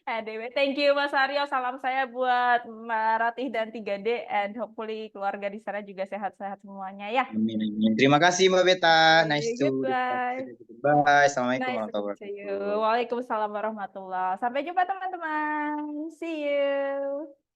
Anyway, thank you Mas Aryo. Salam saya buat Mbak Ratih dan 3D, and hopefully keluarga di sana juga sehat-sehat semuanya ya. Amin, amin. Terima kasih Mbak Beta. Nice Okay, to goodbye. Bye. Assalamualaikum Nice to warahmatullahi meet you. wabarakatuh. Waalaikumsalam warahmatullahi. Sampai jumpa teman-teman. See you.